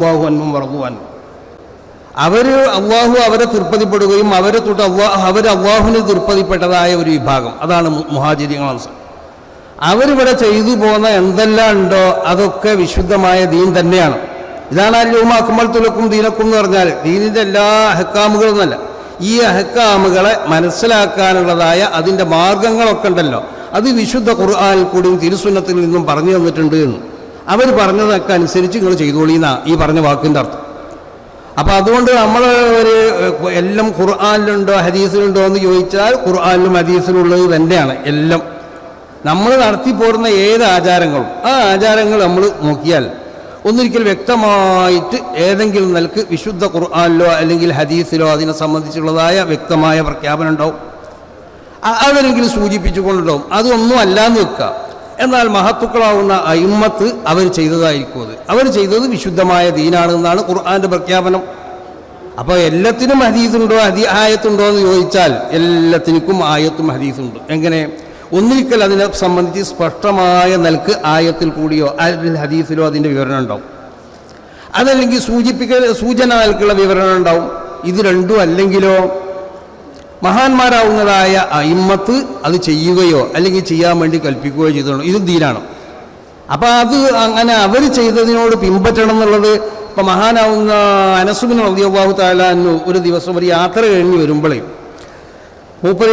അല്ലാഹു അൻഹും വറളു അൻഹു. അള്ളാഹു അവരെ തൃപ്തിപ്പെടുകയും അവരെ തൊട്ട് അള്ളാഹുവിന് തൃപ്തിപ്പെട്ടതായ ഒരു വിഭാഗം, അതാണ് മുഹാജിരിങ്ങൾ. അവരിവിടെ ചെയ്തു പോകുന്ന എന്തെല്ലാം ഉണ്ടോ അതൊക്കെ വിശുദ്ധമായ ദീൻ തന്നെയാണ്. ഇതാണ് അൽ-യൗമ അക്മൽതു ലക്കും ദീനക്കും എന്ന് പറഞ്ഞാൽ ദീനിൻ്റെ എല്ലാ അഹ്കാമുകളും എന്നല്ല, ഈ അഹ്കാമുകളെ മനസ്സിലാക്കാനുള്ളതായ അതിൻ്റെ മാർഗങ്ങളൊക്കെ ഉണ്ടല്ലോ, അത് വിശുദ്ധ ഖുർആനിൽ കൂടിയും തിരുസുന്നത്തിൽ നിന്നും പറഞ്ഞു തന്നിട്ടുണ്ട് എന്ന്. അവർ പറഞ്ഞതൊക്കെ അനുസരിച്ച് നിങ്ങൾ ചെയ്തോളീന്നാ ഈ പറഞ്ഞ വാക്കിൻ്റെ അർത്ഥം. അപ്പം അതുകൊണ്ട് നമ്മൾ ഒരു എല്ലാം ഖുർആനിലുണ്ടോ ഹദീസിലുണ്ടോ എന്ന് ചോദിച്ചാൽ ഖുർആനിലും ഹദീസിലുള്ളത് തന്നെയാണ് എല്ലാം. നമ്മൾ നടത്തിപ്പോരുന്ന ഏത് ആചാരങ്ങളും ആ ആചാരങ്ങൾ നമ്മൾ നോക്കിയാൽ ഒന്നിരിക്കൽ വ്യക്തമായിട്ട് ഏതെങ്കിലും നിലക്ക് വിശുദ്ധ ഖുർആനിലോ അല്ലെങ്കിൽ ഹദീസിലോ അതിനെ സംബന്ധിച്ചുള്ളതായ വ്യക്തമായ പ്രഖ്യാപനം ഉണ്ടാവും, അതെങ്കിലും സൂചിപ്പിച്ചുകൊണ്ടുണ്ടാവും. അതൊന്നും അല്ലാന്ന് വെക്കുക. എന്നാൽ മഹത്തുക്കളാവുന്ന അയിമ്മത്ത് അവർ ചെയ്തതായിരിക്കും, അവർ ചെയ്തത് വിശുദ്ധമായ ദീനാണെന്നാണ് ഖുർആന്റെ പ്രഖ്യാപനം. അപ്പോൾ എല്ലാത്തിനും ഹദീസുണ്ടോ ആയത്തുണ്ടോ എന്ന് ചോദിച്ചാൽ എല്ലാത്തിനും ആയത്തും ഹദീസുണ്ട്. എങ്ങനെ? ഒന്നിരിക്കൽ അതിനെ സംബന്ധിച്ച് സ്പഷ്ടമായ നിലക്ക് ആയത്തിൽ കൂടിയോ ഹദീസിലോ അതിൻ്റെ വിവരണം ഉണ്ടാവും, അതല്ലെങ്കിൽ സൂചന നിലക്കുള്ള വിവരണം ഉണ്ടാവും. ഇത് രണ്ടും അല്ലെങ്കിലോ മഹാന്മാരാവുന്നതായ അയിമ്മത്ത് അത് ചെയ്യുകയോ അല്ലെങ്കിൽ ചെയ്യാൻ വേണ്ടി കൽപ്പിക്കുകയോ ചെയ്തോളൂ, ഇതും ദീനാണ്. അപ്പം അത് അങ്ങനെ അവർ ചെയ്തതിനോട് പിൻപറ്റണം എന്നുള്ളത്. ഇപ്പം മഹാനാവുന്ന അനസ് ബിൻ റളിയല്ലാഹു തആല അൻഹു ഒരു ദിവസം ഒരു യാത്ര കഴിഞ്ഞ് വരുമ്പോഴേ മൂപ്പര്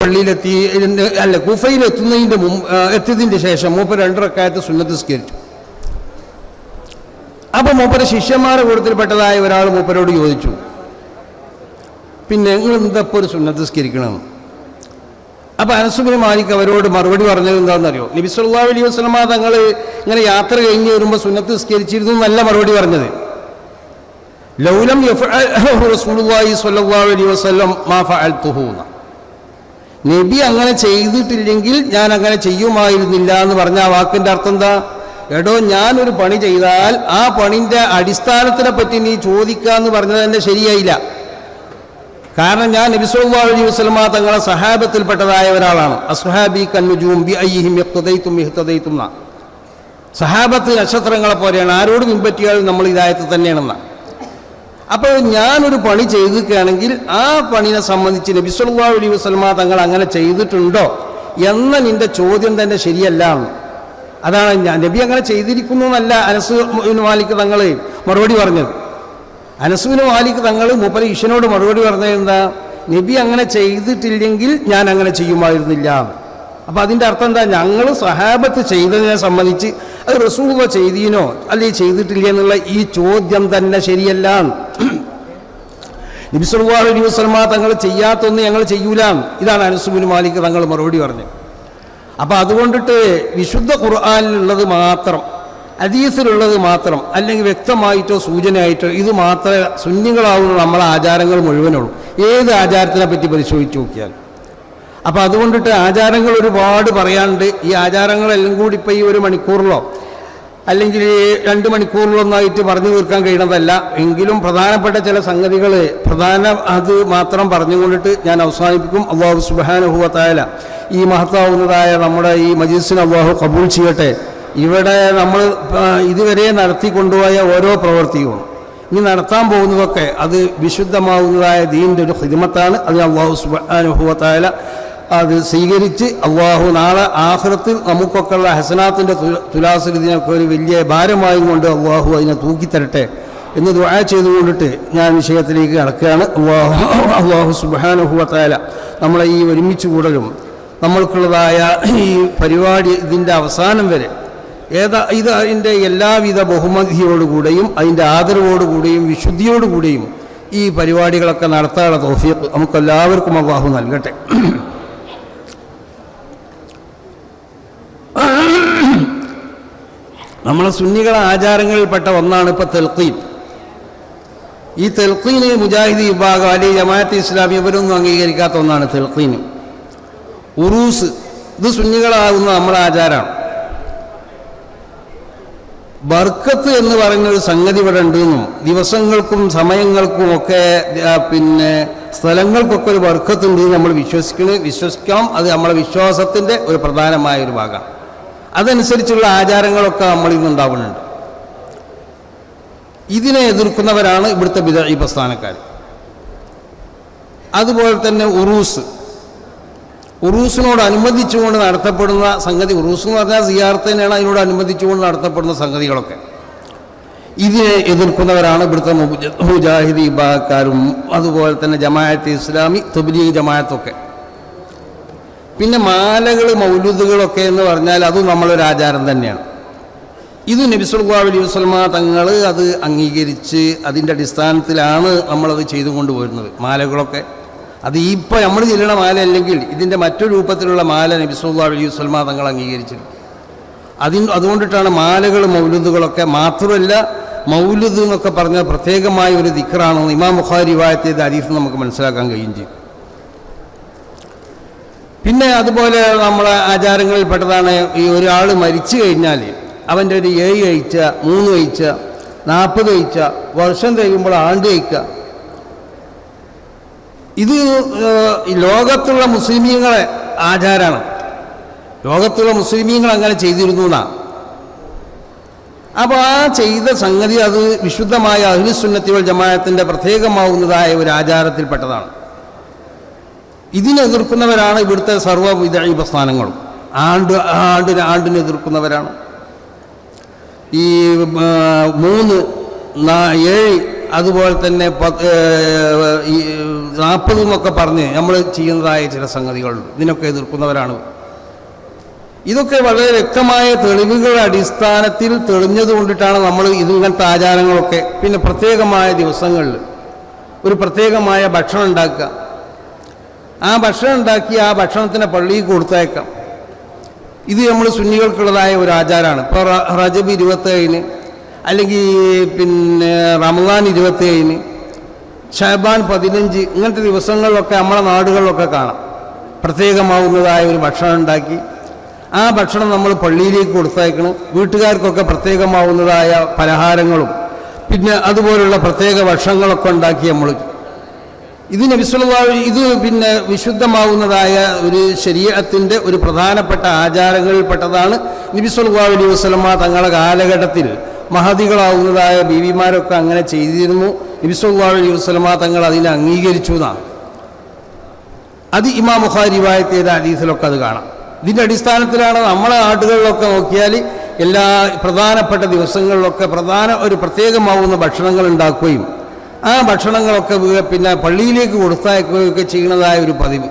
പള്ളിയിലെത്തി, എത്തിയതിൻ്റെ ശേഷം മൂപ്പര് 2 റക്അത്ത് സുന്നത്ത് നിസ്കരിച്ചു. അപ്പം മൂപ്പര് ശിഷ്യന്മാരുടെ കൂട്ടത്തിൽപ്പെട്ടതായ ഒരാൾ മൂപ്പരോട് ചോദിച്ചു, പിന്നെ നിങ്ങൾ എന്തപ്പോൾ ഒരു സുന്നത്ത് നിസ്കരിക്കണം? അപ്പം അനസ് ബിൻ മാലിക് അവരോട് മറുപടി പറഞ്ഞത് എന്താണെന്നറിയോ? നബി സല്ലല്ലാഹു അലൈഹി വസല്ലമ തങ്ങൾ ഇങ്ങനെ യാത്ര കഴിഞ്ഞ് വരുമ്പോൾ സുന്നത്ത് നിസ്കരിച്ചിരുന്നു എന്നല്ല മറുപടി പറഞ്ഞത്. ലൗലം യഫ്അൽഹു റസൂലുള്ളാഹി സ്വല്ലല്ലാഹു അലൈഹി വസല്ലം മാ ഫഅൽതുഹു. നബി അങ്ങനെ ചെയ്തിട്ടില്ലെങ്കിൽ ഞാൻ അങ്ങനെ ചെയ്യുമായിരുന്നില്ല എന്ന് പറഞ്ഞ ആ വാക്കിൻ്റെ അർത്ഥം എന്താ? എടോ, ഞാനൊരു പണി ചെയ്താൽ ആ പണിൻ്റെ അടിസ്ഥാനത്തിനെ പറ്റി നീ ചോദിക്കാന്ന് പറഞ്ഞത് തന്നെ ശരിയായില്ല. കാരണം ഞാൻ നബി സല്ലല്ലാഹു അലൈഹി വസല്ലമ തങ്ങളെ സഹാബത്തിൽപ്പെട്ടതായ ഒരാളാണ്. അസ്ഹാബി കന്നുജൂം ബി അയ്യിഹിം ഇഖ്തദൈതും ഇഹ്തദൈതും. സഹാബത്ത് നക്ഷത്രങ്ങളെ പോലെയാണ്, ആരോട് പിൻപറ്റിയാലും നമ്മൾ ഹിദായത്ത് തന്നെയാണെന്ന. അപ്പോൾ ഞാനൊരു പണി ചെയ്തിരിക്കുകയാണെങ്കിൽ ആ പണിനെ സംബന്ധിച്ച് നബി സല്ലല്ലാഹു അലൈഹി വസല്ലമ തങ്ങൾ അങ്ങനെ ചെയ്തിട്ടുണ്ടോ എന്ന നിന്റെ ചോദ്യം തന്നെ ശരിയല്ല. അതാണ് ഞാൻ നബി അങ്ങനെ ചെയ്തിരിക്കുന്നു എന്നല്ല അനസ് ബിൻ മാലിക് തങ്ങൾ മറുപടി പറഞ്ഞത്. അനസ് ബിൻ മാലിക് തങ്ങൾ മൂപ്പര് ഈശ്വരനോട് മറുപടി പറഞ്ഞത് എന്താ? നബി അങ്ങനെ ചെയ്തിട്ടില്ലെങ്കിൽ ഞാൻ അങ്ങനെ ചെയ്യുമായിരുന്നില്ല. അപ്പം അതിൻ്റെ അർത്ഥം എന്താ? ഞങ്ങൾ സഹാബത്ത് ചെയ്തതിനെ സംബന്ധിച്ച് അത് റസൂലുള്ളാഹി ചെയ്തീനോ അല്ലെങ്കിൽ ചെയ്തിട്ടില്ല എന്നുള്ള ഈ ചോദ്യം തന്നെ ശരിയല്ല. നബി സല്ലല്ലാഹു അലൈഹി വസല്ലമ തങ്ങൾ ചെയ്യാത്തൊന്നും ഞങ്ങൾ ചെയ്യൂല. ഇതാണ് അനസ് ബിൻ മാലിക് തങ്ങൾ മറുപടി പറഞ്ഞത്. അപ്പം അതുകൊണ്ടിട്ട് വിശുദ്ധ ഖുർആനിലുള്ളത് മാത്രം, ഹദീസിലുള്ളത് മാത്രം, അല്ലെങ്കിൽ വ്യക്തമായിട്ടോ സൂചനയായിട്ടോ ഇത് മാത്രമേ സുന്നികളാവുന്ന നമ്മളെ ആചാരങ്ങൾ മുഴുവനുള്ളൂ. ഏത് ആചാരത്തിനെ പറ്റി പരിശോധിച്ച് നോക്കിയാൽ. അപ്പം അതുകൊണ്ടിട്ട് ആചാരങ്ങൾ ഒരുപാട് പറയാനുണ്ട്. ഈ ആചാരങ്ങളെല്ലാം കൂടി ഇപ്പോൾ ഈ 1 മണിക്കൂറിലോ അല്ലെങ്കിൽ 2 മണിക്കൂറിലൊന്നായിട്ട് പറഞ്ഞു തീർക്കാൻ കഴിയണതല്ല. എങ്കിലും പ്രധാനപ്പെട്ട ചില സംഗതികൾ അത് മാത്രം പറഞ്ഞുകൊണ്ടിട്ട് ഞാൻ അവസാനിപ്പിക്കും. അല്ലാഹു സുബ്ഹാനഹു വ തആല ഈ മഹത്താവുന്നതായ നമ്മുടെ ഈ മജ്‌ലിസിനെ അല്ലാഹു ഖബൂൽ ചെയ്യട്ടെ. ഇവിടെ നമ്മൾ ഇതുവരെ നടത്തിക്കൊണ്ടുപോയ ഓരോ പ്രവൃത്തിയും ഇനി നടത്താൻ പോകുന്നതൊക്കെ അത് വിശുദ്ധമാവുന്നതായ ദീനിൻ്റെ ഒരു ഖിദ്മത്താണ്. അത് അല്ലാഹു സുബ്ഹാനഹു വ തആല അത് സ്വീകരിച്ച് അള്ളാഹു നാളെ ആഖിറത്തിൽ നമുക്കൊക്കെയുള്ള ഹസനാത്തിൻ്റെ തുലാസിനൊക്കെ ഒരു വലിയ ഭാരമായും കൊണ്ട് അള്ളാഹു അതിനെ തൂക്കിത്തരട്ടെ എന്ന് ദുആ ചെയ്തുകൊണ്ടിട്ട് ഞാൻ വിഷയത്തിലേക്ക് കടക്കുകയാണ്. അള്ളാഹു സുബ്ഹാനഹു വ തആല നമ്മളെ ഈ ഒരുമിച്ച് കൂടലും നമ്മൾക്കുള്ളതായ ഈ പരിപാടി ഇതിൻ്റെ അവസാനം വരെ ഇത് അതിൻ്റെ എല്ലാവിധ ബഹുമതിയോടുകൂടെയും അതിൻ്റെ ആദരവോടുകൂടെയും വിശുദ്ധിയോടുകൂടെയും ഈ പരിപാടികളൊക്കെ നടത്താനുള്ള തൗഫീഖ് നമുക്കെല്ലാവർക്കും അള്ളാഹു നൽകട്ടെ. നമ്മളെ സുന്നികളെ ആചാരങ്ങളിൽപ്പെട്ട ഒന്നാണ് ഇപ്പോൾ തെൽഖീൻ. ഈ തെൽഖീന് മുജാഹിദി വിഭാഗം അല്ലെങ്കിൽ ജമാഅത്തെ ഇസ്ലാമി ഇവരൊന്നും അംഗീകരിക്കാത്ത ഒന്നാണ് തെൽഖീൻ. ഉറൂസ് ഇത് സുന്നികളാകുന്ന നമ്മളെ ആചാരമാണ്. ബർക്കത്ത് എന്ന് പറയുന്നൊരു സംഗതി ഇവിടെ ഉണ്ടെന്നും ദിവസങ്ങൾക്കും സമയങ്ങൾക്കും ഒക്കെ പിന്നെ സ്ഥലങ്ങൾക്കൊക്കെ ഒരു ബർക്കത്തുണ്ട് നമ്മൾ വിശ്വസിക്കാം. അത് നമ്മളെ വിശ്വാസത്തിൻ്റെ ഒരു പ്രധാനമായ ഒരു ഭാഗമാണ്. അതനുസരിച്ചുള്ള ആചാരങ്ങളൊക്കെ നമ്മളിൽ നിന്നുണ്ടാവുന്നുണ്ട്. ഇതിനെ എതിർക്കുന്നവരാണ് ഇവിടുത്തെ ബിദ്അഈ പ്രസ്ഥാനക്കാർ. അതുപോലെ തന്നെ ഉറൂസിനോടനുബന്ധിച്ചുകൊണ്ട് നടത്തപ്പെടുന്ന സംഗതി, ഉറൂസ് എന്ന് പറഞ്ഞാൽ സിയാറത്ത് തന്നെയാണ്, അതിനോടനുബന്ധിച്ചുകൊണ്ട് നടത്തപ്പെടുന്ന സംഗതികളൊക്കെ ഇതിനെ എതിർക്കുന്നവരാണ് ഇവിടുത്തെ മുജാഹിദ് വിഭാഗക്കാരും അതുപോലെ തന്നെ ജമാഅത്ത് ഇസ്ലാമി, തബ്ലീഗ് ജമാഅത്തൊക്കെ. പിന്നെ മാലകൾ, മൗലൂദുകളൊക്കെ എന്ന് പറഞ്ഞാൽ അതും നമ്മളൊരു ആചാരം തന്നെയാണ്. ഇത് നബി സല്ലല്ലാഹു അലൈഹി വസല്ലമ തങ്ങൾ അത് അംഗീകരിച്ച് അതിൻ്റെ അടിസ്ഥാനത്തിലാണ് നമ്മളത് ചെയ്തുകൊണ്ട് പോരുന്നത്. മാലകളൊക്കെ അത് ഇപ്പോൾ നമ്മൾ ചെല്ലണ മാല അല്ലെങ്കിൽ ഇതിൻ്റെ മറ്റൊരു രൂപത്തിലുള്ള മാല നബി സല്ലല്ലാഹു അലൈഹി വസല്ലമ തങ്ങൾ അംഗീകരിച്ചിട്ടുണ്ട്. അതുകൊണ്ടിട്ടാണ് മാലകൾ, മൗലൂദുകളൊക്കെ. മാത്രമല്ല, മൗലൂദ് എന്നൊക്കെ പറഞ്ഞാൽ പ്രത്യേകമായ ഒരു ദിക്റാണെന്ന് ഇമാം ബുഖാരി റിവായത്ത് ചെയ്ത ഹദീസ് നമുക്ക് മനസ്സിലാക്കാൻ കഴിയും ചെയ്യും. പിന്നെ അതുപോലെ നമ്മളെ ആചാരങ്ങളിൽപ്പെട്ടതാണ് ഈ ഒരാൾ മരിച്ചു കഴിഞ്ഞാൽ അവൻ്റെ ഒരു 7 കഴിച്ച, 3 കഴിച്ച, 40 കഴിച്ച, വർഷം കഴിയുമ്പോൾ ആണ്ട് കഴിക്കുക. ഇത് ലോകത്തുള്ള മുസ്ലിമീങ്ങളെ ആചാരമാണ്. ലോകത്തുള്ള മുസ്ലിമീങ്ങൾ അങ്ങനെ ചെയ്തിരുന്നു എന്നാണ്. അപ്പോൾ ആ ചെയ്ത സംഗതി അത് വിശുദ്ധമായ അഹ്ലുസുന്നത്തി വൽ ജമാഅത്തിൻ്റെ പ്രത്യേകമാവുന്നതായ ഒരു ആചാരത്തിൽപ്പെട്ടതാണ്. ഇതിനെതിർക്കുന്നവരാണ് ഇവിടുത്തെ സർവ്വ ബിദ്അഈ പ്രസ്ഥാനങ്ങളും. ആണ്ടിനെ എതിർക്കുന്നവരാണ്. ഈ 3, 7 അതുപോലെ തന്നെ 40 എന്നൊക്കെ പറഞ്ഞ് നമ്മൾ ചെയ്യുന്നതായ ചില സംഗതികളുണ്ട്. ഇതിനൊക്കെ എതിർക്കുന്നവരാണ്. ഇതൊക്കെ വളരെ വ്യക്തമായ തെളിവുകളുടെ അടിസ്ഥാനത്തിൽ തെളിഞ്ഞതുകൊണ്ടിട്ടാണ് നമ്മൾ ഇങ്ങനത്തെ ആചാരങ്ങളൊക്കെ. പിന്നെ പ്രത്യേകമായ ദിവസങ്ങളിൽ ഒരു പ്രത്യേകമായ ഭക്ഷണം ഉണ്ടാക്കുക. ആ ഭക്ഷണം ഉണ്ടാക്കി ആ ഭക്ഷണത്തിനെ പള്ളിയിൽ കൊടുത്തയക്കാം. ഇത് നമ്മൾ സുന്നികൾക്കുള്ളതായ ഒരു ആചാരമാണ്. ഇപ്പോൾ റജബ് 27 അല്ലെങ്കിൽ പിന്നെ റമദാൻ 27, ഷഅബാൻ 15 ഇങ്ങനത്തെ ദിവസങ്ങളിലൊക്കെ നമ്മളെ നാടുകളിലൊക്കെ കാണാം. പ്രത്യേകമാവുന്നതായ ഒരു ഭക്ഷണം ഉണ്ടാക്കി ആ ഭക്ഷണം നമ്മൾ പള്ളിയിലേക്ക് കൊടുത്തയക്കണം. വീട്ടുകാർക്കൊക്കെ പ്രത്യേകമാവുന്നതായ പലഹാരങ്ങളും പിന്നെ അതുപോലുള്ള പ്രത്യേക ഭക്ഷണങ്ങളൊക്കെ ഉണ്ടാക്കി നമ്മൾ ഇത് നബി സല്ലല്ലാഹു അലൈഹി ഇത് പിന്നെ വിശുദ്ധമാവുന്നതായ ഒരു ശരീഅത്തിൻ്റെ ഒരു പ്രധാനപ്പെട്ട ആചാരങ്ങളിൽപ്പെട്ടതാണ്. നബി സല്ലല്ലാഹു അലൈഹി വസല്ലമ തങ്ങളുടെ കാലഘട്ടത്തിൽ മഹദികളാവുന്നതായ ബീവിമാരൊക്കെ അങ്ങനെ ചെയ്തിരുന്നു. നബി സല്ലല്ലാഹു അലൈഹി വസല്ലമ തങ്ങൾ അതിനെ അംഗീകരിച്ചു എന്നാണ്. അത് ഇമാം ബുഖാരി റിവായത്ത് ചെയ്ത ഹദീസിലൊക്കെ അത് കാണാം. ഇതിൻ്റെ അടിസ്ഥാനത്തിലാണ് നമ്മളെ നാടുകളിലൊക്കെ നോക്കിയാൽ എല്ലാ പ്രധാനപ്പെട്ട ദിവസങ്ങളിലൊക്കെ ഒരു പ്രത്യേകമാവുന്ന ഭക്ഷണങ്ങൾ ഉണ്ടാക്കുകയും ആ ഭക്ഷണങ്ങളൊക്കെ പിന്നെ പള്ളിയിലേക്ക് കൊടുത്തയക്കുകയൊക്കെ ചെയ്യുന്നതായ ഒരു പതിവ്.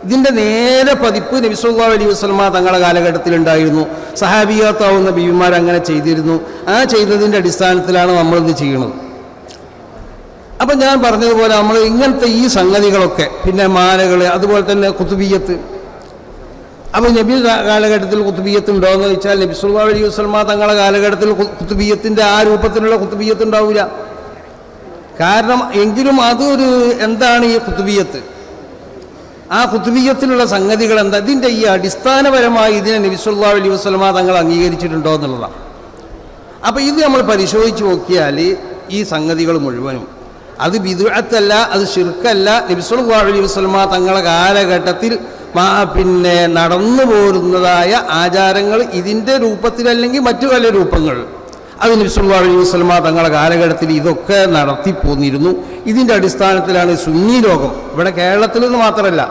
ഇതിൻ്റെ നേരെ പതിപ്പ് നബി സല്ലല്ലാഹു അലൈഹി വസല്ലമ തങ്ങളുടെ കാലഘട്ടത്തിലുണ്ടായിരുന്നു. സഹാബിയാത്താവുന്ന ബീവിമാർ അങ്ങനെ ചെയ്തിരുന്നു. ആ ചെയ്തതിൻ്റെ അടിസ്ഥാനത്തിലാണ് നമ്മളിത് ചെയ്യുന്നത്. അപ്പം ഞാൻ പറഞ്ഞതുപോലെ നമ്മൾ ഇങ്ങനത്തെ ഈ സംഗതികളൊക്കെ പിന്നെ മാലകൾ അതുപോലെ തന്നെ കുത്തുബിയ്യത്ത്. അപ്പോൾ നബി കാലഘട്ടത്തിൽ കുത്തുബിയ്യത്ത് ഉണ്ടോ എന്ന് ചോദിച്ചാൽ നബി സല്ലല്ലാഹു അലൈഹി വസല്ലമ തങ്ങളുടെ കാലഘട്ടത്തിൽ കുത്തുബിയ്യത്തിൻ്റെ ആ രൂപത്തിലുള്ള കുത്തുബിയ്യത്ത് ഉണ്ടാവില്ല. കാരണം എങ്കിലും അതൊരു എന്താണ് ഈ കുത്തുബിയ്യത്ത്, ആ കുത്തുബിയ്യത്തിലുള്ള സംഗതികൾ എന്താ, ഇതിൻ്റെ ഈ അടിസ്ഥാനപരമായി ഇതിനെ നബി സല്ലല്ലാഹു അലൈഹി വസല്ലമ തങ്ങൾ അംഗീകരിച്ചിട്ടുണ്ടോ എന്നുള്ളതാണ്. അപ്പോൾ ഇത് നമ്മൾ പരിശോധിച്ച് നോക്കിയാൽ ഈ സംഗതികൾ മുഴുവനും അത് ബിദ്അത്തല്ല, അത് ശിർക്കല്ല. നബി സല്ലല്ലാഹു അലൈഹി വസല്ലമ തങ്ങളുടെ കാലഘട്ടത്തിൽ പിന്നെ നടന്നു പോരുന്നതായ ആചാരങ്ങൾ ഇതിൻ്റെ രൂപത്തിലല്ലെങ്കിൽ മറ്റു പല രൂപങ്ങൾ അത് നബി സല്ലല്ലാഹു അലൈഹി വസല്ലമ തങ്ങളുടെ കാലഘട്ടത്തിൽ ഇതൊക്കെ നടത്തിപ്പോന്നിരുന്നു. ഇതിൻ്റെ അടിസ്ഥാനത്തിലാണ് സുന്നി ലോകം. ഇവിടെ കേരളത്തിൽ നിന്ന് മാത്രമല്ല,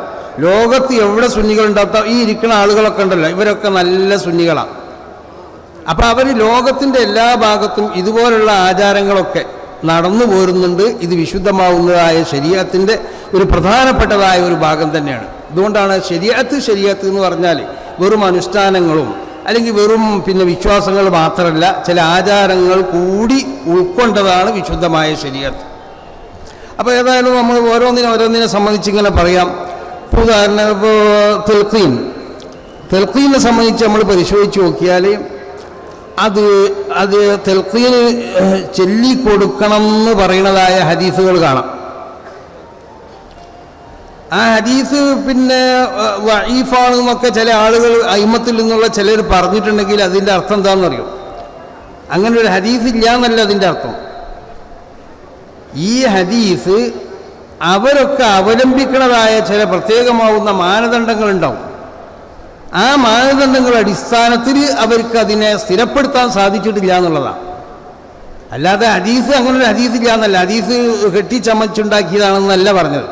ലോകത്ത് എവിടെ സുന്നികളുണ്ടാത്ത ഈ ഇരിക്കുന്ന ആളുകളൊക്കെ ഉണ്ടല്ലോ, ഇവരൊക്കെ നല്ല സുന്നികളാണ്. അപ്പോൾ അവർ ലോകത്തിൻ്റെ എല്ലാ ഭാഗത്തും ഇതുപോലുള്ള ആചാരങ്ങളൊക്കെ നടന്നു പോരുന്നുണ്ട്. ഇത് വിശുദ്ധമാവുന്നതായ ശരീഅത്തിൻ്റെ ഒരു പ്രധാനപ്പെട്ടതായ ഒരു ഭാഗം തന്നെയാണ്. അതുകൊണ്ടാണ് ശരീഅത്ത് എന്ന് പറഞ്ഞാൽ വെറും അനുഷ്ഠാനങ്ങളും അല്ലെങ്കിൽ വെറും പിന്നെ വിശ്വാസങ്ങൾ മാത്രമല്ല, ചില ആചാരങ്ങൾ കൂടി ഉൾക്കൊണ്ടതാണ് വിശുദ്ധമായ ശരീഅത്ത്. അപ്പോൾ ഏതായാലും നമ്മൾ ഓരോന്നിനെ സംബന്ധിച്ച് ഇങ്ങനെ പറയാം. ഉദാഹരണം ഇപ്പോൾ തെൽഖീനെ സംബന്ധിച്ച് നമ്മൾ പരിശോധിച്ച് നോക്കിയാൽ അത് തെൽഖീന് ചൊല്ലിക്കൊടുക്കണം എന്ന് പറയുന്നതായ ഹദീസുകൾ കാണാം. ആ ഹദീസ് പിന്നെ വഈഫാണെന്നൊക്കെ ചില ആളുകൾ അയിമത്തിൽ നിന്നുള്ള ചിലർ പറഞ്ഞിട്ടുണ്ടെങ്കിൽ അതിൻ്റെ അർത്ഥം എന്താണെന്നറിയോ? അങ്ങനെ ഒരു ഹദീസ് ഇല്ല എന്നല്ല അതിൻ്റെ അർത്ഥം. ഈ ഹദീസ് അവരൊക്കെ അവലംബിക്കുന്നതായ ചില പ്രത്യേകമാവുന്ന മാനദണ്ഡങ്ങളുണ്ടാവും. ആ മാനദണ്ഡങ്ങളുടെ അടിസ്ഥാനത്തിൽ അവർക്ക് അതിനെ സ്ഥിരപ്പെടുത്താൻ സാധിച്ചിട്ടില്ല എന്നുള്ളതാണ്. അല്ലാതെ ഹദീസ് അങ്ങനൊരു ഹദീസില്ല എന്നല്ല, ഹദീസ് കെട്ടിച്ചമച്ചുണ്ടാക്കിയതാണെന്നല്ല പറഞ്ഞത്.